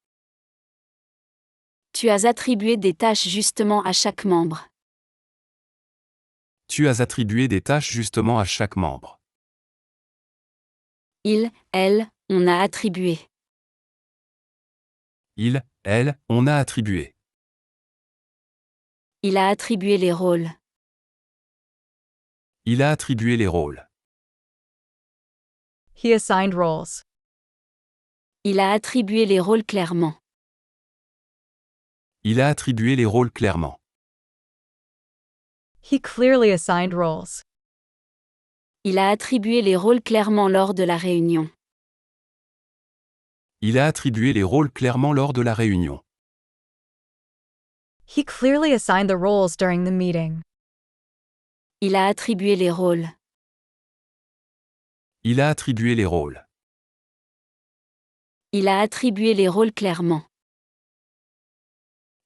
[SPEAKER 1] Tu as attribué des tâches justement à chaque membre.
[SPEAKER 2] Tu as attribué des tâches justement à chaque membre.
[SPEAKER 1] Il, elle, on a attribué.
[SPEAKER 2] Il, elle, on a attribué.
[SPEAKER 1] Il a attribué les rôles.
[SPEAKER 2] Il a attribué les rôles.
[SPEAKER 3] He assigned roles.
[SPEAKER 1] Il a attribué les rôles clairement.
[SPEAKER 2] Il a attribué les rôles clairement.
[SPEAKER 3] He clearly assigned roles.
[SPEAKER 1] Il a attribué les rôles clairement lors de la réunion.
[SPEAKER 2] Il a attribué les rôles clairement lors de la réunion.
[SPEAKER 3] He clearly assigned the roles during the meeting.
[SPEAKER 1] Il a attribué les rôles.
[SPEAKER 2] Il a attribué les rôles.
[SPEAKER 1] Il a attribué les rôles clairement.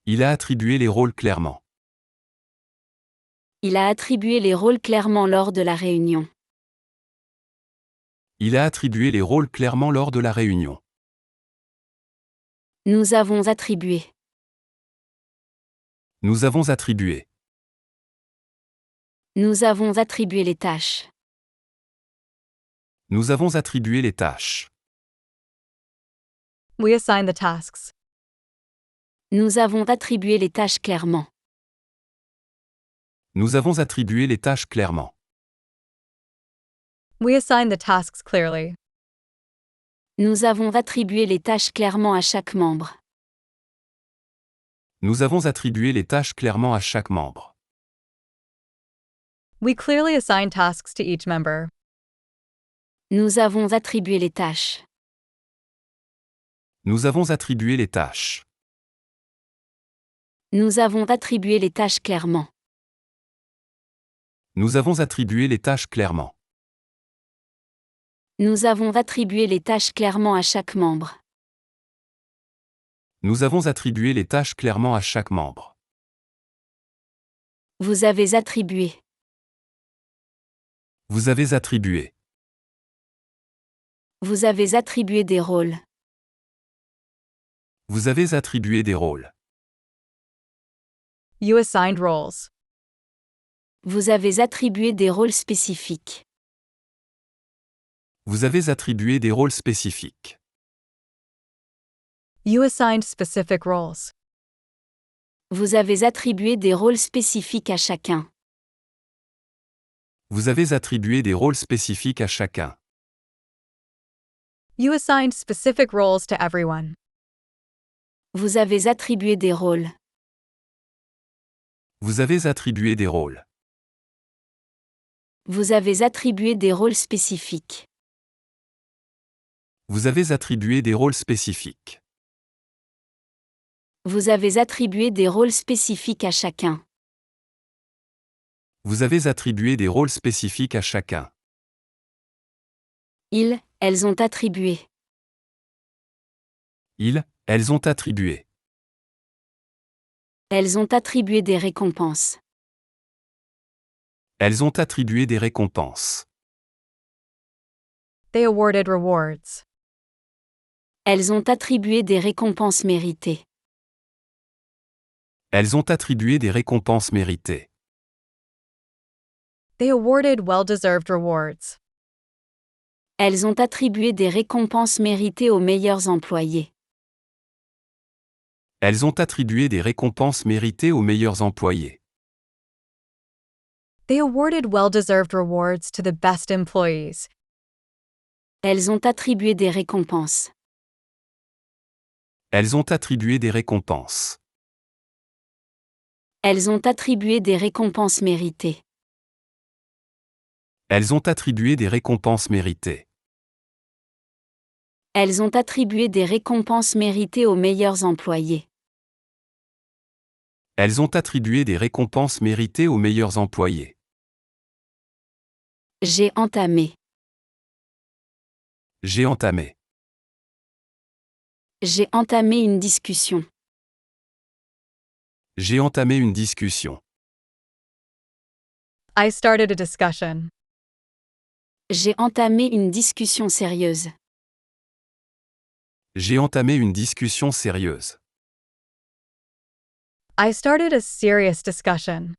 [SPEAKER 2] Il a attribué les rôles clairement.
[SPEAKER 1] Il a attribué les rôles clairement lors de la réunion.
[SPEAKER 2] Il a attribué les rôles clairement lors de la réunion.
[SPEAKER 1] Nous avons attribué.
[SPEAKER 2] Nous avons attribué.
[SPEAKER 1] Nous avons attribué les tâches.
[SPEAKER 2] Nous avons attribué les tâches.
[SPEAKER 3] We assign the tasks.
[SPEAKER 1] Nous avons attribué les tâches clairement.
[SPEAKER 2] Nous avons attribué les tâches clairement.
[SPEAKER 3] We assign the tasks clearly.
[SPEAKER 1] Nous avons attribué les tâches clairement à chaque membre.
[SPEAKER 2] Nous avons attribué les tâches clairement à chaque membre.
[SPEAKER 3] We clearly assign tasks to each member.
[SPEAKER 1] Nous avons attribué les tâches.
[SPEAKER 2] Nous avons attribué les tâches.
[SPEAKER 1] Nous avons attribué les tâches clairement.
[SPEAKER 2] Nous avons attribué les tâches clairement.
[SPEAKER 1] Nous avons attribué les tâches clairement à chaque membre.
[SPEAKER 2] Nous avons attribué les tâches clairement à chaque membre.
[SPEAKER 1] Vous avez attribué.
[SPEAKER 2] Vous avez attribué.
[SPEAKER 1] Vous avez attribué des rôles.
[SPEAKER 2] Vous avez attribué des rôles.
[SPEAKER 3] You assigned roles.
[SPEAKER 1] Vous avez attribué des rôles spécifiques.
[SPEAKER 2] Vous avez attribué des rôles spécifiques.
[SPEAKER 3] You assigned specific roles.
[SPEAKER 1] Vous avez attribué des rôles spécifiques à chacun.
[SPEAKER 2] Vous avez attribué des rôles spécifiques à chacun.
[SPEAKER 3] You assigned specific roles to everyone.
[SPEAKER 1] Vous avez attribué des rôles.
[SPEAKER 2] Vous avez attribué des rôles.
[SPEAKER 1] Vous avez attribué des rôles spécifiques.
[SPEAKER 2] Vous avez attribué des rôles spécifiques.
[SPEAKER 1] Vous avez attribué des rôles spécifiques à chacun.
[SPEAKER 2] Vous avez attribué des rôles spécifiques à chacun.
[SPEAKER 1] Ils, elles ont attribué.
[SPEAKER 2] Ils, elles ont attribué.
[SPEAKER 1] Elles ont attribué des récompenses.
[SPEAKER 2] Elles ont attribué des récompenses.
[SPEAKER 3] They awarded rewards.
[SPEAKER 1] Elles ont attribué des récompenses méritées.
[SPEAKER 2] Elles ont attribué des récompenses méritées.
[SPEAKER 3] They awarded well-deserved rewards.
[SPEAKER 1] Elles ont attribué des récompenses méritées aux meilleurs employés.
[SPEAKER 2] Elles ont attribué des récompenses méritées aux meilleurs employés.
[SPEAKER 3] They awarded well-deserved rewards to the best employees.
[SPEAKER 1] Elles ont attribué des récompenses.
[SPEAKER 2] Elles ont attribué des récompenses.
[SPEAKER 1] Elles ont attribué des récompenses méritées.
[SPEAKER 2] Elles ont attribué des récompenses méritées.
[SPEAKER 1] Elles ont attribué des récompenses méritées aux meilleurs employés.
[SPEAKER 2] Elles ont attribué des récompenses méritées aux meilleurs employés.
[SPEAKER 1] J'ai entamé.
[SPEAKER 2] J'ai entamé.
[SPEAKER 1] J'ai entamé une discussion.
[SPEAKER 2] J'ai entamé une discussion.
[SPEAKER 3] I started a discussion.
[SPEAKER 1] J'ai entamé une discussion sérieuse.
[SPEAKER 2] J'ai entamé une discussion sérieuse.
[SPEAKER 3] I started a serious discussion.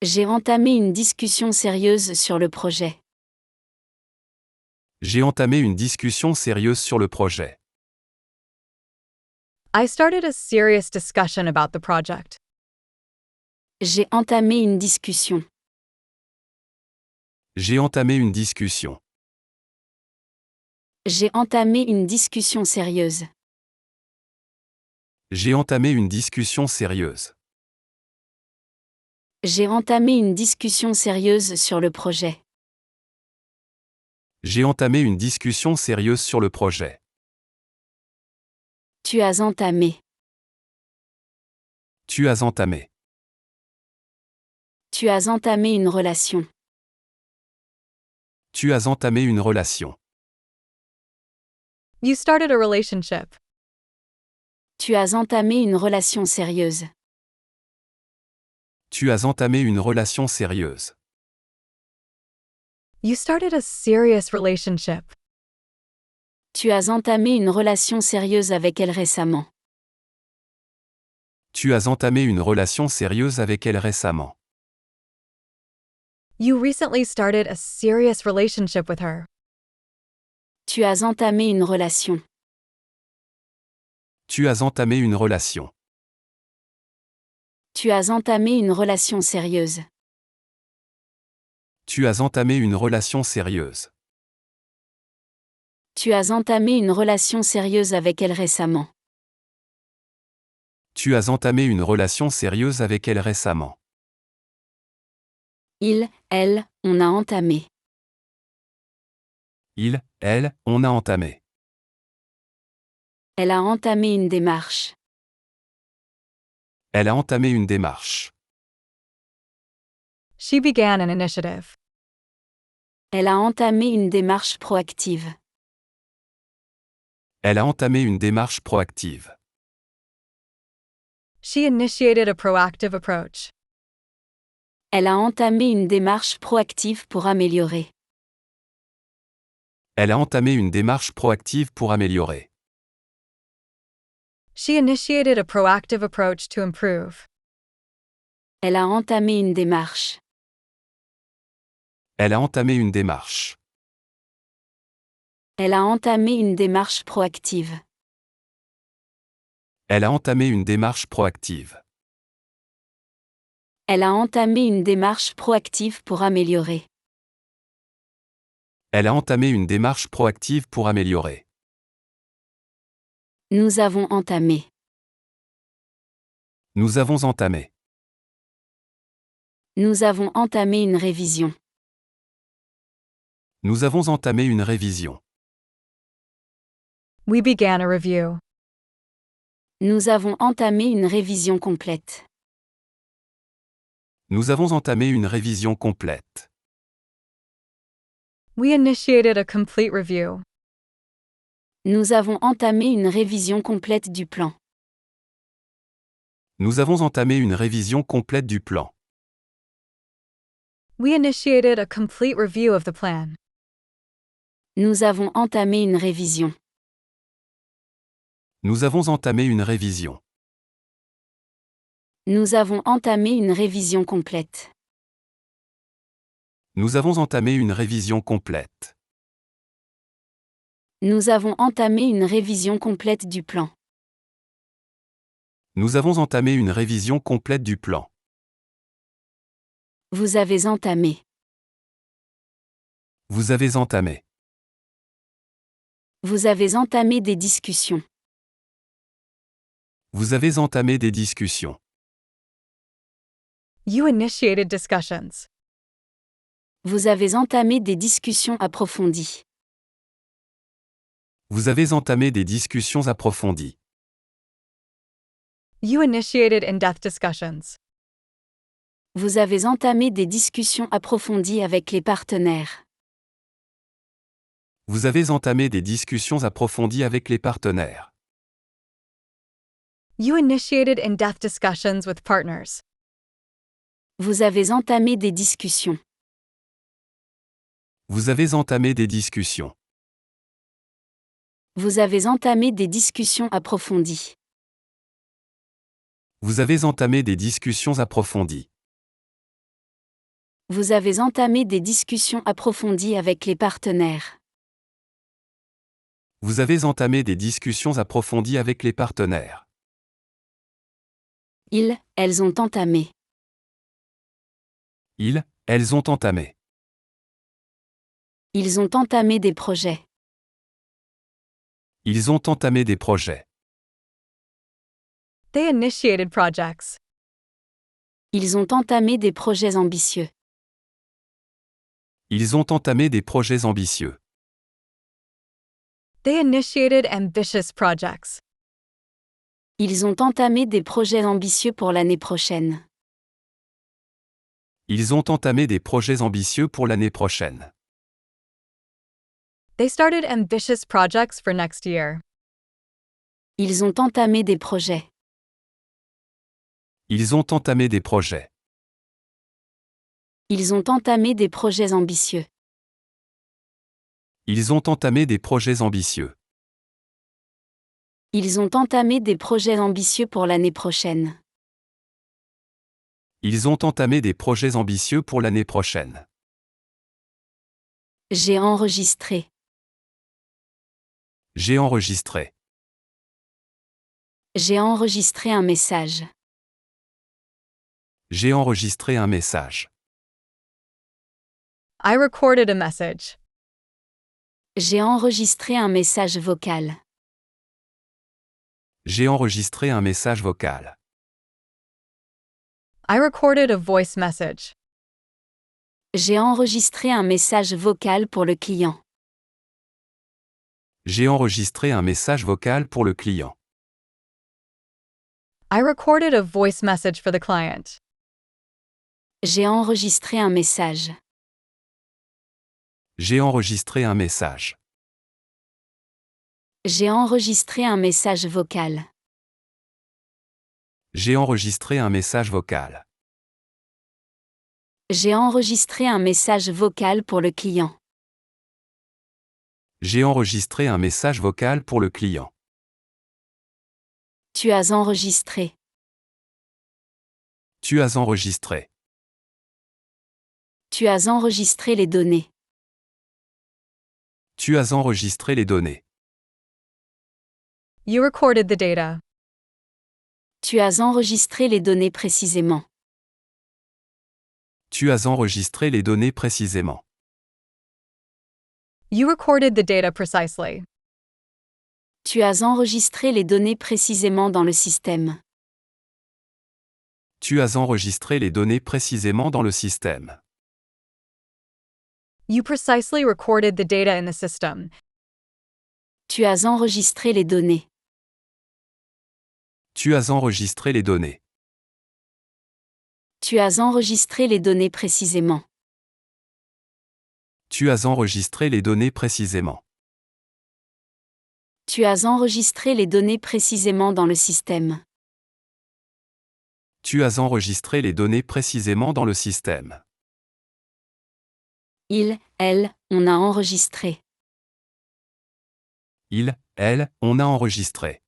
[SPEAKER 1] J'ai entamé une discussion sérieuse sur le projet.
[SPEAKER 2] J'ai entamé une discussion sérieuse sur le projet.
[SPEAKER 3] I started a serious discussion about the project.
[SPEAKER 1] J'ai entamé une discussion.
[SPEAKER 2] J'ai entamé une discussion.
[SPEAKER 1] J'ai entamé une discussion sérieuse.
[SPEAKER 2] J'ai entamé une discussion sérieuse.
[SPEAKER 1] J'ai entamé une discussion sérieuse sur le projet.
[SPEAKER 2] J'ai entamé une discussion sérieuse sur le projet.
[SPEAKER 1] Tu as entamé.
[SPEAKER 2] Tu as entamé.
[SPEAKER 1] Tu as entamé une relation.
[SPEAKER 2] Tu as entamé une relation.
[SPEAKER 3] You started a relationship.
[SPEAKER 1] Tu as entamé une relation sérieuse.
[SPEAKER 2] Tu as entamé une relation sérieuse.
[SPEAKER 3] You started a serious relationship.
[SPEAKER 1] Tu as entamé une relation sérieuse avec elle récemment.
[SPEAKER 2] Tu as entamé une relation sérieuse avec elle récemment.
[SPEAKER 3] You recently started a serious relationship with her.
[SPEAKER 1] Tu as entamé une relation.
[SPEAKER 2] Tu as entamé une relation.
[SPEAKER 1] Tu as entamé une relation sérieuse.
[SPEAKER 2] Tu as entamé une relation sérieuse.
[SPEAKER 1] Tu as entamé une relation sérieuse avec elle récemment.
[SPEAKER 2] Tu as entamé une relation sérieuse avec elle récemment.
[SPEAKER 1] Il, elle, on a entamé.
[SPEAKER 2] Il, elle, on a entamé.
[SPEAKER 1] Elle a entamé une démarche.
[SPEAKER 2] Elle a entamé une démarche.
[SPEAKER 3] She began an initiative.
[SPEAKER 1] Elle a entamé une démarche proactive.
[SPEAKER 2] Elle a entamé une démarche proactive.
[SPEAKER 3] She initiated a proactive approach.
[SPEAKER 1] Elle a entamé une démarche proactive pour améliorer.
[SPEAKER 2] Elle a entamé une démarche proactive pour améliorer.
[SPEAKER 3] She initiated a proactive approach to improve.
[SPEAKER 1] Elle a entamé une démarche.
[SPEAKER 2] Elle a entamé une démarche.
[SPEAKER 1] Elle a entamé une démarche proactive.
[SPEAKER 2] Elle a entamé une démarche proactive.
[SPEAKER 1] Elle a entamé une démarche proactive pour améliorer.
[SPEAKER 2] Elle a entamé une démarche proactive pour améliorer.
[SPEAKER 1] Nous avons entamé.
[SPEAKER 2] Nous avons entamé.
[SPEAKER 1] Nous avons entamé une révision.
[SPEAKER 2] Nous avons entamé une révision.
[SPEAKER 3] We began a review.
[SPEAKER 1] Nous avons entamé une révision complète.
[SPEAKER 2] Nous avons entamé une révision complète.
[SPEAKER 3] We initiated a complete review.
[SPEAKER 1] Nous avons entamé une révision complète du plan.
[SPEAKER 2] Nous avons entamé une révision complète du plan.
[SPEAKER 3] We initiated a complete review of the plan.
[SPEAKER 1] Nous avons entamé une révision.
[SPEAKER 2] Nous avons entamé une révision.
[SPEAKER 1] Nous avons entamé une révision complète.
[SPEAKER 2] Nous avons entamé une révision complète.
[SPEAKER 1] Nous avons entamé une révision complète du plan.
[SPEAKER 2] Nous avons entamé une révision complète du plan.
[SPEAKER 1] Vous avez entamé.
[SPEAKER 2] Vous avez entamé.
[SPEAKER 1] Vous avez entamé des discussions.
[SPEAKER 2] Vous avez entamé des discussions.
[SPEAKER 3] You initiated discussions.
[SPEAKER 1] Vous avez entamé des discussions approfondies.
[SPEAKER 2] Vous avez entamé des discussions approfondies.
[SPEAKER 3] You initiated in-depth discussions.
[SPEAKER 1] Vous avez entamé des discussions approfondies avec les partenaires.
[SPEAKER 2] Vous avez entamé des discussions approfondies avec les partenaires.
[SPEAKER 3] You initiated in-depth discussions with partners.
[SPEAKER 1] Vous avez entamé des discussions.
[SPEAKER 2] Vous avez entamé des discussions.
[SPEAKER 1] Vous avez entamé des discussions approfondies.
[SPEAKER 2] Vous avez entamé des discussions approfondies.
[SPEAKER 1] Vous avez entamé des discussions approfondies avec les partenaires.
[SPEAKER 2] Vous avez entamé des discussions approfondies avec les partenaires.
[SPEAKER 1] Elles ont entamé.
[SPEAKER 2] Elles ont entamé.
[SPEAKER 1] Ils ont entamé des projets.
[SPEAKER 2] Ils ont entamé des projets.
[SPEAKER 3] They initiated projects.
[SPEAKER 1] Ils ont entamé des projets ambitieux.
[SPEAKER 2] Ils ont entamé des projets ambitieux.
[SPEAKER 3] They initiated ambitious projects.
[SPEAKER 1] Ils ont entamé des projets ambitieux pour l'année prochaine.
[SPEAKER 2] Ils ont entamé des projets ambitieux pour l'année prochaine.
[SPEAKER 3] They started ambitious projects for next year.
[SPEAKER 1] Ils ont entamé des projets.
[SPEAKER 2] Ils ont entamé des projets.
[SPEAKER 1] Ils ont entamé des projets ambitieux.
[SPEAKER 2] Ils ont entamé des projets ambitieux.
[SPEAKER 1] Ils ont entamé des projets ambitieux pour l'année prochaine.
[SPEAKER 2] Ils ont entamé des projets ambitieux pour l'année prochaine.
[SPEAKER 1] J'ai enregistré.
[SPEAKER 2] J'ai enregistré.
[SPEAKER 1] J'ai enregistré un message.
[SPEAKER 2] J'ai enregistré un message.
[SPEAKER 3] I recorded a message.
[SPEAKER 1] J'ai enregistré un message vocal.
[SPEAKER 2] J'ai enregistré un message vocal.
[SPEAKER 3] I recorded a voice message.
[SPEAKER 1] J'ai enregistré un message vocal pour le client.
[SPEAKER 2] J'ai enregistré un message vocal pour le client.
[SPEAKER 3] I recorded a voice message for the client.
[SPEAKER 1] J'ai enregistré un message.
[SPEAKER 2] J'ai enregistré un message.
[SPEAKER 1] J'ai enregistré un message vocal.
[SPEAKER 2] J'ai enregistré un message vocal.
[SPEAKER 1] J'ai enregistré un message vocal pour le client.
[SPEAKER 2] J'ai enregistré un message vocal pour le client.
[SPEAKER 1] Tu as enregistré.
[SPEAKER 2] Tu as enregistré.
[SPEAKER 1] Tu as enregistré les données.
[SPEAKER 2] Tu as enregistré les données.
[SPEAKER 3] You recorded the data.
[SPEAKER 1] Tu as enregistré les données précisément.
[SPEAKER 2] Tu as enregistré les données précisément.
[SPEAKER 3] You recorded the data precisely.
[SPEAKER 1] Tu as enregistré les données précisément dans le système.
[SPEAKER 2] Tu as enregistré les données précisément dans le système.
[SPEAKER 3] You precisely recorded the data in the system.
[SPEAKER 1] Tu as enregistré les données.
[SPEAKER 2] Tu as enregistré les données.
[SPEAKER 1] Tu as enregistré les données précisément.
[SPEAKER 2] Tu as enregistré les données précisément.
[SPEAKER 1] Tu as enregistré les données précisément dans le système.
[SPEAKER 2] Tu as enregistré les données précisément dans le système.
[SPEAKER 1] Elle, on a enregistré.
[SPEAKER 2] Elle, on a enregistré.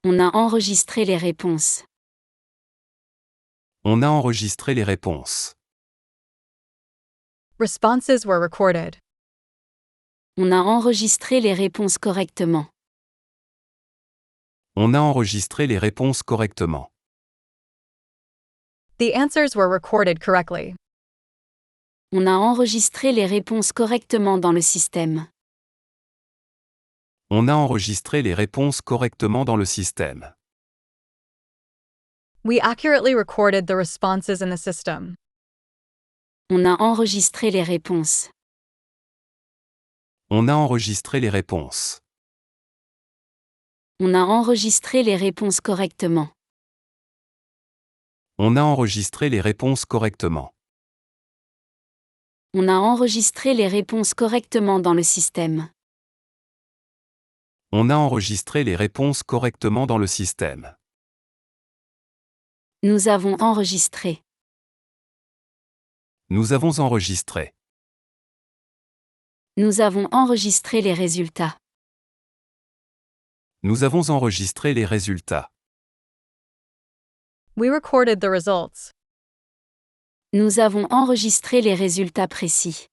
[SPEAKER 1] On a enregistré les réponses.
[SPEAKER 2] On a enregistré les réponses.
[SPEAKER 3] Responses were recorded.
[SPEAKER 1] On a enregistré les réponses correctement.
[SPEAKER 2] On a enregistré les réponses correctement.
[SPEAKER 3] The answers were recorded correctly.
[SPEAKER 1] On a enregistré les réponses correctement dans le système.
[SPEAKER 2] On a enregistré les réponses correctement dans le système.
[SPEAKER 3] We accurately recorded the responses in the system.
[SPEAKER 1] On a enregistré les réponses.
[SPEAKER 2] On a enregistré les réponses.
[SPEAKER 1] On a enregistré les réponses correctement.
[SPEAKER 2] On a enregistré les réponses correctement.
[SPEAKER 1] On a enregistré les réponses correctement dans le système.
[SPEAKER 2] On a enregistré les réponses correctement dans le système.
[SPEAKER 1] Nous avons enregistré.
[SPEAKER 2] Nous avons enregistré.
[SPEAKER 1] Nous avons enregistré les résultats.
[SPEAKER 2] Nous avons enregistré les résultats.
[SPEAKER 3] We recorded the results.
[SPEAKER 1] Nous avons enregistré les résultats précis.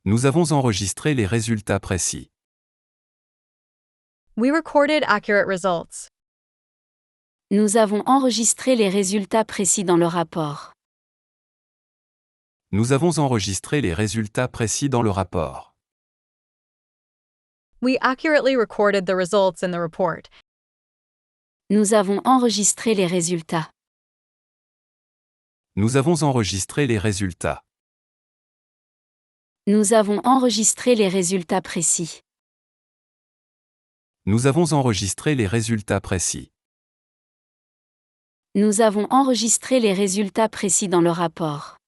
[SPEAKER 2] Nous avons enregistré les résultats précis.
[SPEAKER 3] We recorded accurate results.
[SPEAKER 1] Nous avons enregistré les résultats précis dans le rapport.
[SPEAKER 2] Nous avons enregistré les résultats précis dans le rapport.
[SPEAKER 3] We accurately recorded the results in the report.
[SPEAKER 1] Nous avons enregistré les résultats.
[SPEAKER 2] Nous avons enregistré les résultats.
[SPEAKER 1] Nous avons enregistré les résultats précis.
[SPEAKER 2] Nous avons enregistré les résultats précis.
[SPEAKER 1] Nous avons enregistré les résultats précis dans le rapport.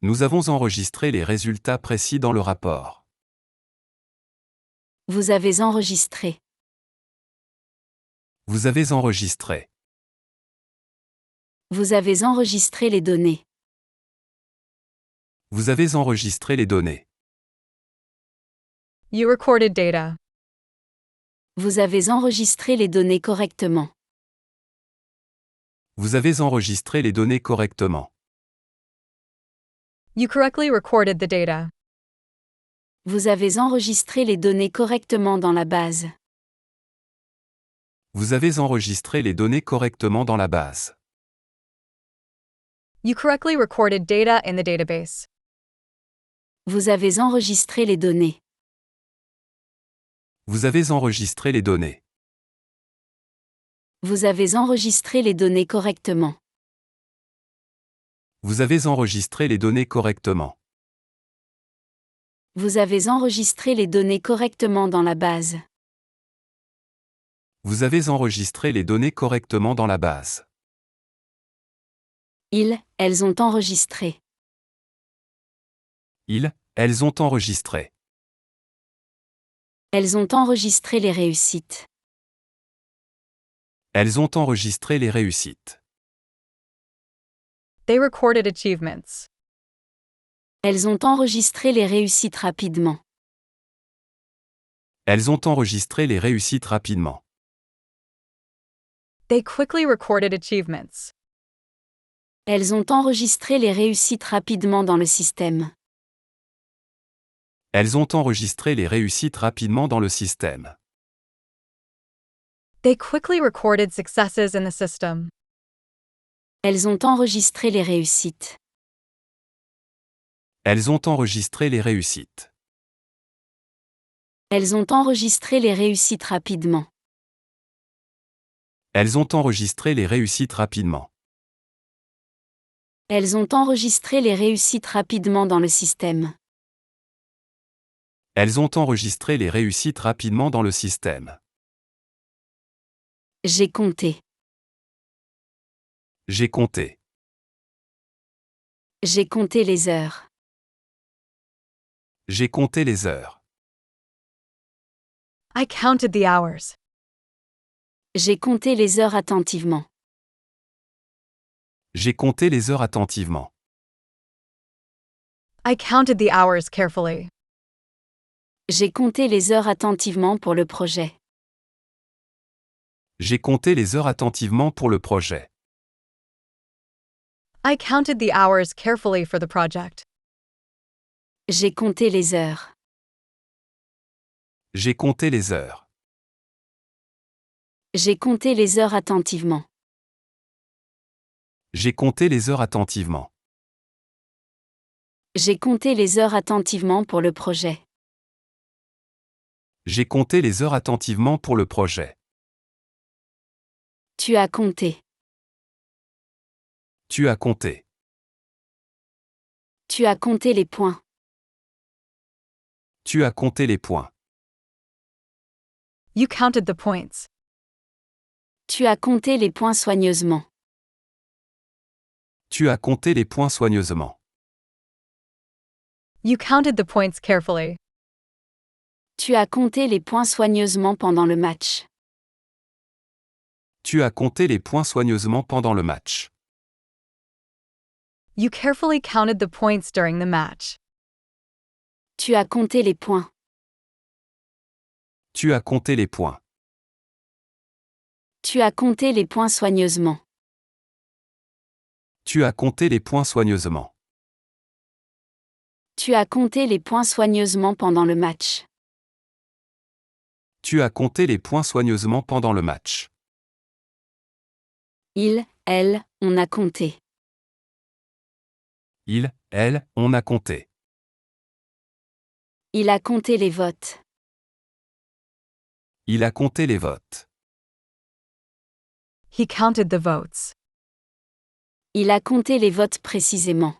[SPEAKER 2] Nous avons enregistré les résultats précis dans le rapport.
[SPEAKER 1] Vous avez enregistré.
[SPEAKER 2] Vous avez enregistré.
[SPEAKER 1] Vous avez enregistré les données.
[SPEAKER 2] Vous avez enregistré les données.
[SPEAKER 3] You recorded data.
[SPEAKER 1] Vous avez enregistré les données correctement.
[SPEAKER 2] Vous avez enregistré les données correctement.
[SPEAKER 3] You correctly recorded the data.
[SPEAKER 1] Vous avez enregistré les données correctement dans la base.
[SPEAKER 2] Vous avez enregistré les données correctement dans la base.
[SPEAKER 3] You correctly recorded data in the database.
[SPEAKER 1] Vous avez enregistré les données.
[SPEAKER 2] Vous avez enregistré les données.
[SPEAKER 1] Vous avez enregistré les données correctement.
[SPEAKER 2] Vous avez enregistré les données correctement.
[SPEAKER 1] Vous avez enregistré les données correctement dans la base.
[SPEAKER 2] Vous avez enregistré les données correctement dans la base.
[SPEAKER 1] Elles ont enregistré.
[SPEAKER 2] Elles ont enregistré.
[SPEAKER 1] Elles ont enregistré les réussites.
[SPEAKER 2] Elles ont enregistré les réussites.
[SPEAKER 3] They recorded achievements.
[SPEAKER 1] Elles ont enregistré les réussites rapidement.
[SPEAKER 2] Elles ont enregistré les réussites rapidement.
[SPEAKER 3] They quickly recorded achievements.
[SPEAKER 1] Elles ont enregistré les réussites rapidement dans le système.
[SPEAKER 2] Elles ont enregistré les réussites rapidement dans le système.
[SPEAKER 3] They quickly recorded successes in the system.
[SPEAKER 1] Elles ont enregistré les réussites.
[SPEAKER 2] Elles ont enregistré les réussites.
[SPEAKER 1] Elles ont enregistré les réussites rapidement.
[SPEAKER 2] Elles ont enregistré les réussites rapidement.
[SPEAKER 1] Elles ont enregistré les réussites rapidement dans le système.
[SPEAKER 2] Elles ont enregistré les réussites rapidement dans le système.
[SPEAKER 1] J'ai compté.
[SPEAKER 2] J'ai compté.
[SPEAKER 1] J'ai compté les heures.
[SPEAKER 2] J'ai compté les heures.
[SPEAKER 3] I counted the hours.
[SPEAKER 1] J'ai compté les heures attentivement.
[SPEAKER 2] J'ai compté les heures attentivement.
[SPEAKER 3] I counted the hours carefully.
[SPEAKER 1] J'ai compté les heures attentivement pour le projet.
[SPEAKER 2] J'ai compté les heures attentivement pour le projet.
[SPEAKER 3] I counted the hours carefully for the project.
[SPEAKER 1] J'ai compté les heures.
[SPEAKER 2] J'ai compté les heures.
[SPEAKER 1] J'ai compté les heures attentivement.
[SPEAKER 2] J'ai compté les heures attentivement.
[SPEAKER 1] J'ai compté les heures attentivement pour le projet.
[SPEAKER 2] J'ai compté les heures attentivement pour le projet.
[SPEAKER 1] Tu as compté.
[SPEAKER 2] Tu as compté.
[SPEAKER 1] Tu as compté les points.
[SPEAKER 2] Tu as compté les points.
[SPEAKER 3] You counted the points.
[SPEAKER 1] Tu as compté les points soigneusement.
[SPEAKER 2] Tu as compté les points soigneusement.
[SPEAKER 3] You counted the points carefully.
[SPEAKER 1] Tu as compté les points soigneusement pendant le match.
[SPEAKER 2] Tu as compté les points soigneusement pendant le match.
[SPEAKER 3] You carefully counted the points during the match.
[SPEAKER 1] Tu as compté les points.
[SPEAKER 2] Tu as compté les points.
[SPEAKER 1] Tu as compté les points soigneusement.
[SPEAKER 2] Tu as compté les points soigneusement.
[SPEAKER 1] Tu as compté les points soigneusement pendant le match.
[SPEAKER 2] Tu as compté les points soigneusement pendant le match.
[SPEAKER 1] Il, elle, on a compté.
[SPEAKER 2] Il, elle, on a compté.
[SPEAKER 1] Il a compté les votes.
[SPEAKER 2] Il a compté les votes.
[SPEAKER 3] He counted the votes.
[SPEAKER 1] Il a compté les votes précisément.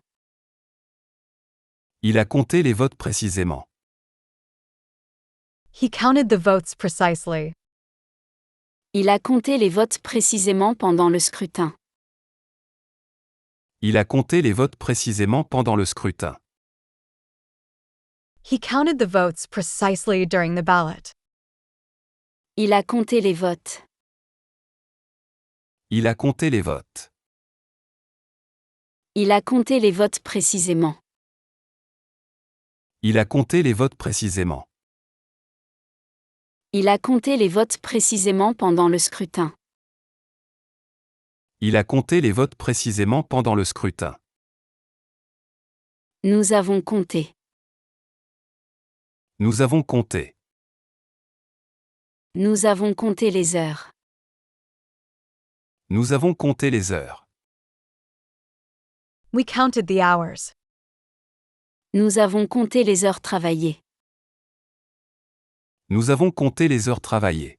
[SPEAKER 2] Il a compté les votes précisément.
[SPEAKER 3] He counted the votes precisely.
[SPEAKER 1] Il a compté les votes précisément pendant le scrutin.
[SPEAKER 2] Il a compté les votes précisément pendant le scrutin.
[SPEAKER 3] He counted the votes precisely during the ballot.
[SPEAKER 1] Il a compté les votes.
[SPEAKER 2] Il a compté les votes.
[SPEAKER 1] Il a compté les votes précisément.
[SPEAKER 2] Il a compté les votes précisément.
[SPEAKER 1] Il a compté les votes précisément pendant le scrutin.
[SPEAKER 2] Il a compté les votes précisément pendant le scrutin.
[SPEAKER 1] Nous avons compté.
[SPEAKER 2] Nous avons compté.
[SPEAKER 1] Nous avons compté les heures.
[SPEAKER 2] Nous avons compté les heures.
[SPEAKER 3] We counted the hours.
[SPEAKER 1] Nous avons compté les heures travaillées.
[SPEAKER 2] Nous avons compté les heures travaillées.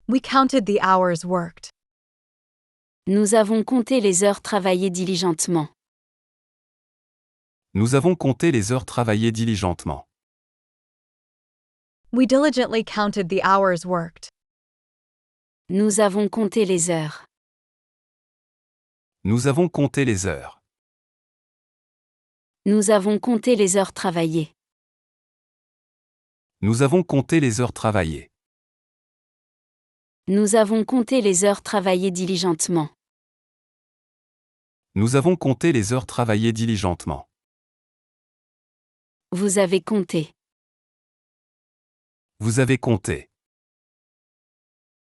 [SPEAKER 3] We counted the hours worked.
[SPEAKER 1] Nous avons compté les heures travaillées diligentement.
[SPEAKER 2] Nous avons compté les heures travaillées diligentement.
[SPEAKER 3] We diligently counted the hours worked.
[SPEAKER 1] Nous avons compté les heures.
[SPEAKER 2] Nous avons compté les heures.
[SPEAKER 1] Nous avons compté les heures travaillées.
[SPEAKER 2] Nous avons compté les heures travaillées.
[SPEAKER 1] Nous avons compté les heures travaillées diligentement.
[SPEAKER 2] Nous avons compté les heures travaillées diligentement.
[SPEAKER 1] Vous avez compté.
[SPEAKER 2] Vous avez compté.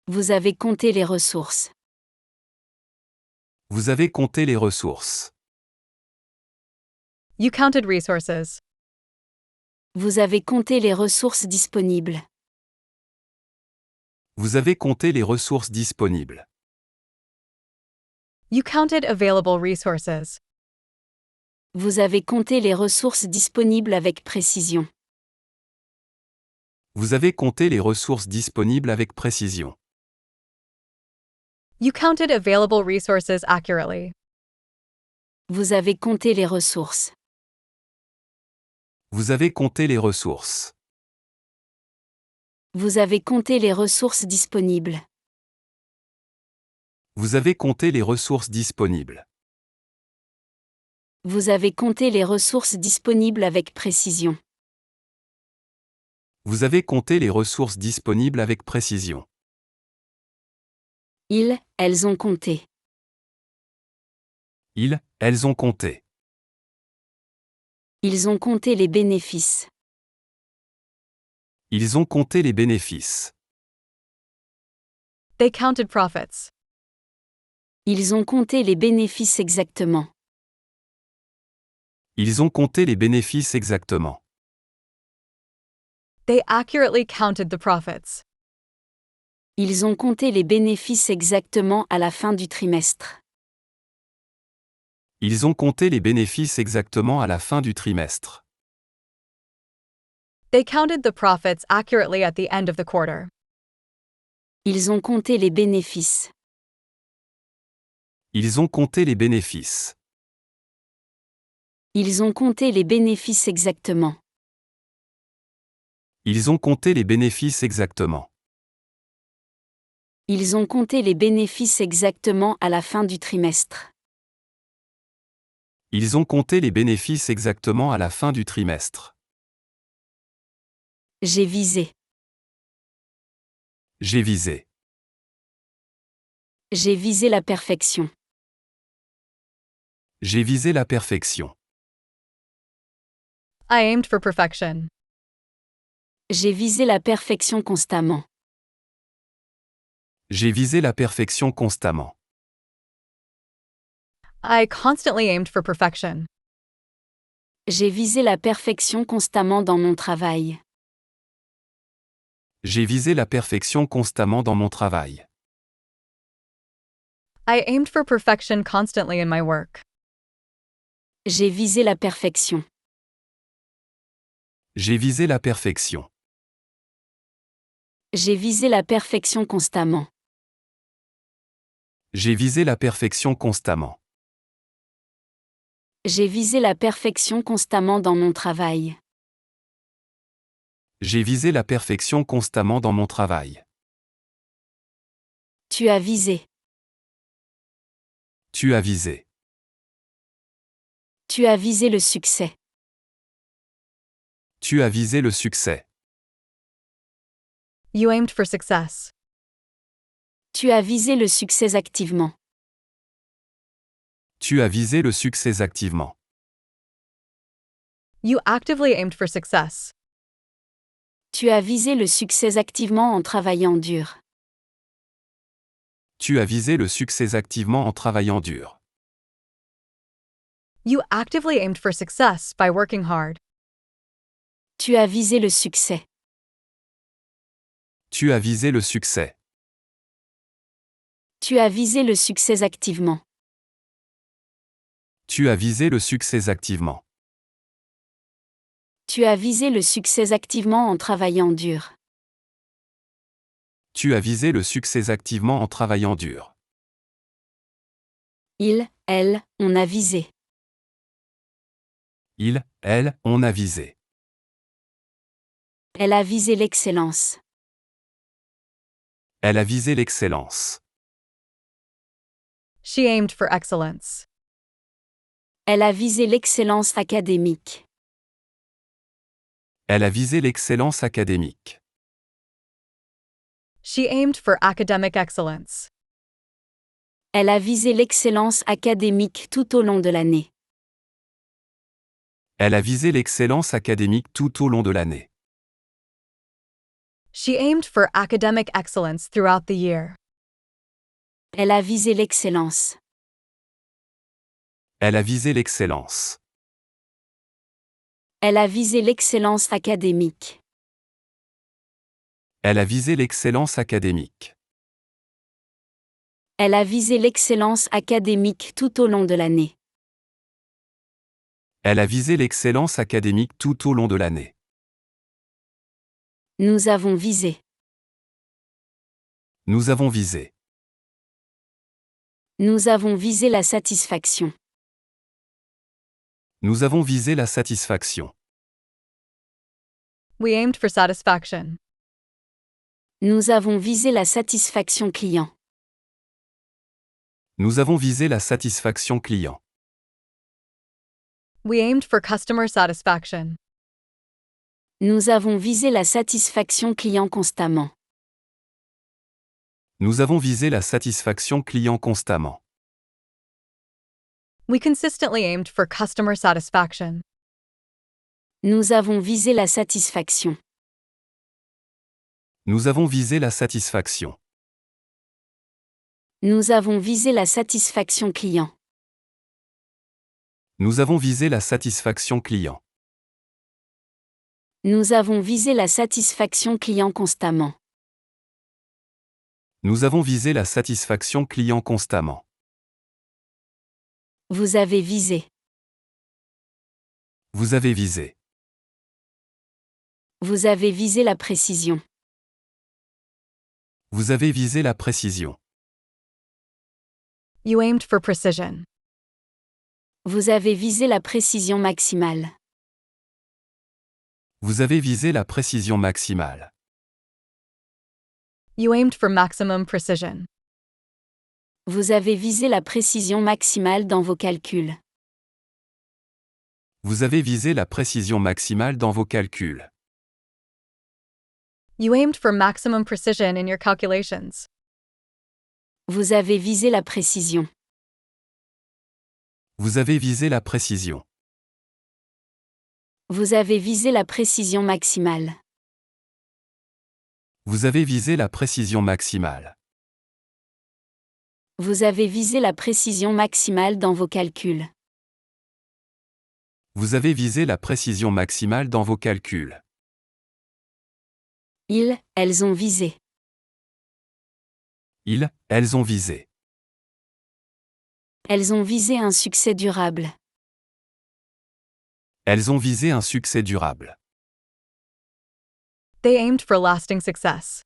[SPEAKER 1] Vous avez compté les ressources.
[SPEAKER 2] Vous avez compté les ressources.
[SPEAKER 3] You counted resources.
[SPEAKER 1] Vous avez compté les ressources disponibles.
[SPEAKER 2] Vous avez compté les ressources disponibles.
[SPEAKER 3] You counted available resources.
[SPEAKER 1] Vous avez compté les ressources disponibles avec précision.
[SPEAKER 2] Vous avez compté les ressources disponibles avec précision.
[SPEAKER 3] You counted available resources accurately.
[SPEAKER 1] Vous avez compté les ressources.
[SPEAKER 2] Vous avez compté les ressources.
[SPEAKER 1] Vous avez compté les ressources disponibles.
[SPEAKER 2] Vous avez compté les ressources disponibles.
[SPEAKER 1] Vous avez compté les ressources disponibles avec précision.
[SPEAKER 2] Vous avez compté les ressources disponibles avec précision.
[SPEAKER 1] Ils, elles ont compté.
[SPEAKER 2] Ils, elles ont compté.
[SPEAKER 1] Ils ont compté les bénéfices.
[SPEAKER 2] Ils ont compté les bénéfices.
[SPEAKER 3] They counted profits.
[SPEAKER 1] Ils ont compté les bénéfices exactement.
[SPEAKER 2] Ils ont compté les bénéfices exactement.
[SPEAKER 3] They accurately counted the profits.
[SPEAKER 1] Ils ont compté les bénéfices exactement à la fin du trimestre.
[SPEAKER 2] Ils ont compté les bénéfices exactement à la fin du trimestre.
[SPEAKER 3] They counted the profits accurately at the end of the quarter.
[SPEAKER 1] Ils ont compté les bénéfices.
[SPEAKER 2] Ils ont compté les bénéfices.
[SPEAKER 1] Ils ont compté les bénéfices exactement.
[SPEAKER 2] Ils ont compté les bénéfices exactement.
[SPEAKER 1] Ils ont compté les bénéfices exactement à la fin du trimestre.
[SPEAKER 2] Ils ont compté les bénéfices exactement à la fin du trimestre.
[SPEAKER 1] J'ai visé.
[SPEAKER 2] J'ai visé.
[SPEAKER 1] J'ai visé la perfection.
[SPEAKER 2] J'ai visé la perfection.
[SPEAKER 3] I aimed for perfection.
[SPEAKER 1] J'ai visé la perfection constamment.
[SPEAKER 2] J'ai visé la perfection constamment.
[SPEAKER 3] I constantly aimed for perfection.
[SPEAKER 1] J'ai visé la perfection constamment dans mon travail.
[SPEAKER 2] J'ai visé la perfection constamment dans mon travail.
[SPEAKER 3] I aimed for perfection constantly in my work.
[SPEAKER 1] J'ai visé la perfection.
[SPEAKER 2] J'ai visé la perfection.
[SPEAKER 1] J'ai visé la perfection constamment.
[SPEAKER 2] J'ai visé la perfection constamment.
[SPEAKER 1] J'ai visé la perfection constamment dans mon travail.
[SPEAKER 2] J'ai visé la perfection constamment dans mon travail.
[SPEAKER 1] Tu as visé.
[SPEAKER 2] Tu as visé.
[SPEAKER 1] Tu as visé le succès.
[SPEAKER 2] Tu as visé le succès.
[SPEAKER 3] You aimed for success.
[SPEAKER 1] Tu as visé le succès activement.
[SPEAKER 2] Tu as visé le succès activement.
[SPEAKER 3] You actively aimed for success.
[SPEAKER 1] Tu as visé le succès activement en travaillant dur.
[SPEAKER 2] Tu as visé le succès activement en travaillant dur.
[SPEAKER 3] You actively aimed for success by working hard.
[SPEAKER 1] Tu as visé le succès.
[SPEAKER 2] Tu as visé le succès.
[SPEAKER 1] Tu as visé le succès activement.
[SPEAKER 2] Tu as visé le succès activement.
[SPEAKER 1] Tu as visé le succès activement en travaillant dur.
[SPEAKER 2] Tu as visé le succès activement en travaillant dur.
[SPEAKER 1] Il, elle, on a visé.
[SPEAKER 2] Il, elle, on a visé.
[SPEAKER 1] Elle a visé l'excellence.
[SPEAKER 2] Elle a visé l'excellence.
[SPEAKER 3] She aimed for excellence.
[SPEAKER 1] Elle a visé l'excellence académique.
[SPEAKER 2] Elle a visé l'excellence académique.
[SPEAKER 3] She aimed for academic excellence.
[SPEAKER 1] Elle a visé l'excellence académique tout au long de l'année.
[SPEAKER 2] Elle a visé l'excellence académique tout au long de l'année.
[SPEAKER 3] She aimed for academic excellence throughout the year.
[SPEAKER 1] Elle a visé l'excellence.
[SPEAKER 2] Elle a visé l'excellence.
[SPEAKER 1] Elle a visé l'excellence académique.
[SPEAKER 2] Elle a visé l'excellence académique.
[SPEAKER 1] Elle a visé l'excellence académique tout au long de l'année.
[SPEAKER 2] Elle a visé l'excellence académique tout au long de l'année.
[SPEAKER 1] Nous avons visé.
[SPEAKER 2] Nous avons visé.
[SPEAKER 1] Nous avons visé la satisfaction.
[SPEAKER 2] Nous avons visé la satisfaction.
[SPEAKER 3] We aimed for satisfaction.
[SPEAKER 1] Nous avons visé la satisfaction client.
[SPEAKER 2] Nous avons visé la satisfaction client.
[SPEAKER 3] We aimed for customer satisfaction.
[SPEAKER 1] Nous avons visé la satisfaction client constamment.
[SPEAKER 2] Nous avons visé la satisfaction client constamment.
[SPEAKER 3] We consistently aimed for customer satisfaction.
[SPEAKER 1] Nous avons visé la satisfaction.
[SPEAKER 2] Nous avons visé la satisfaction.
[SPEAKER 1] Nous avons visé la satisfaction client.
[SPEAKER 2] Nous avons visé la satisfaction client.
[SPEAKER 1] Nous avons visé la satisfaction client constamment.
[SPEAKER 2] Nous avons visé la satisfaction client constamment.
[SPEAKER 1] Vous avez visé.
[SPEAKER 2] Vous avez visé.
[SPEAKER 1] Vous avez visé la précision.
[SPEAKER 2] Vous avez visé la précision.
[SPEAKER 3] You aimed for precision.
[SPEAKER 1] Vous avez visé la précision maximale.
[SPEAKER 2] Vous avez visé la précision maximale.
[SPEAKER 3] You aimed for maximum precision.
[SPEAKER 1] Vous avez visé la précision maximale dans vos calculs.
[SPEAKER 2] Vous avez visé la précision maximale dans vos calculs.
[SPEAKER 3] You aimed for maximum precision in your calculations.
[SPEAKER 1] Vous avez visé la précision.
[SPEAKER 2] Vous avez visé la précision.
[SPEAKER 1] Vous avez visé la précision maximale.
[SPEAKER 2] Vous avez visé la précision maximale.
[SPEAKER 1] Vous avez visé la précision maximale dans vos calculs.
[SPEAKER 2] Vous avez visé la précision maximale dans vos calculs.
[SPEAKER 1] Elles ont visé.
[SPEAKER 2] Elles ont visé.
[SPEAKER 1] Elles ont visé un succès durable.
[SPEAKER 2] Elles ont visé un succès durable.
[SPEAKER 3] They aimed for lasting success.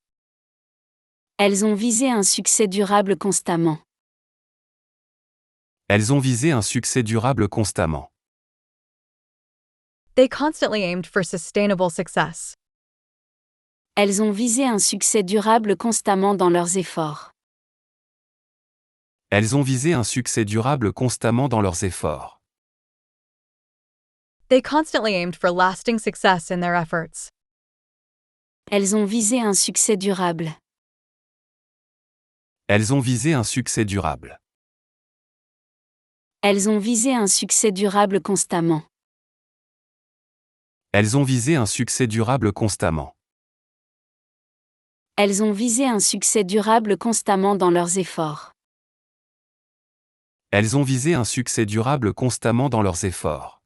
[SPEAKER 1] Elles ont visé un succès durable constamment.
[SPEAKER 2] Elles ont visé un succès durable constamment.
[SPEAKER 3] They constantly aimed for sustainable success.
[SPEAKER 1] Elles ont visé un succès durable constamment dans leurs efforts.
[SPEAKER 2] Elles ont visé un succès durable constamment dans leurs efforts.
[SPEAKER 3] They constantly aimed for lasting success in their efforts.
[SPEAKER 1] Elles ont visé un succès durable.
[SPEAKER 2] Elles ont visé un succès durable.
[SPEAKER 1] Elles ont visé un succès durable constamment.
[SPEAKER 2] Elles ont visé un succès durable constamment.
[SPEAKER 1] Elles ont visé un succès durable constamment dans leurs efforts.
[SPEAKER 2] Elles ont visé un succès durable constamment dans leurs efforts.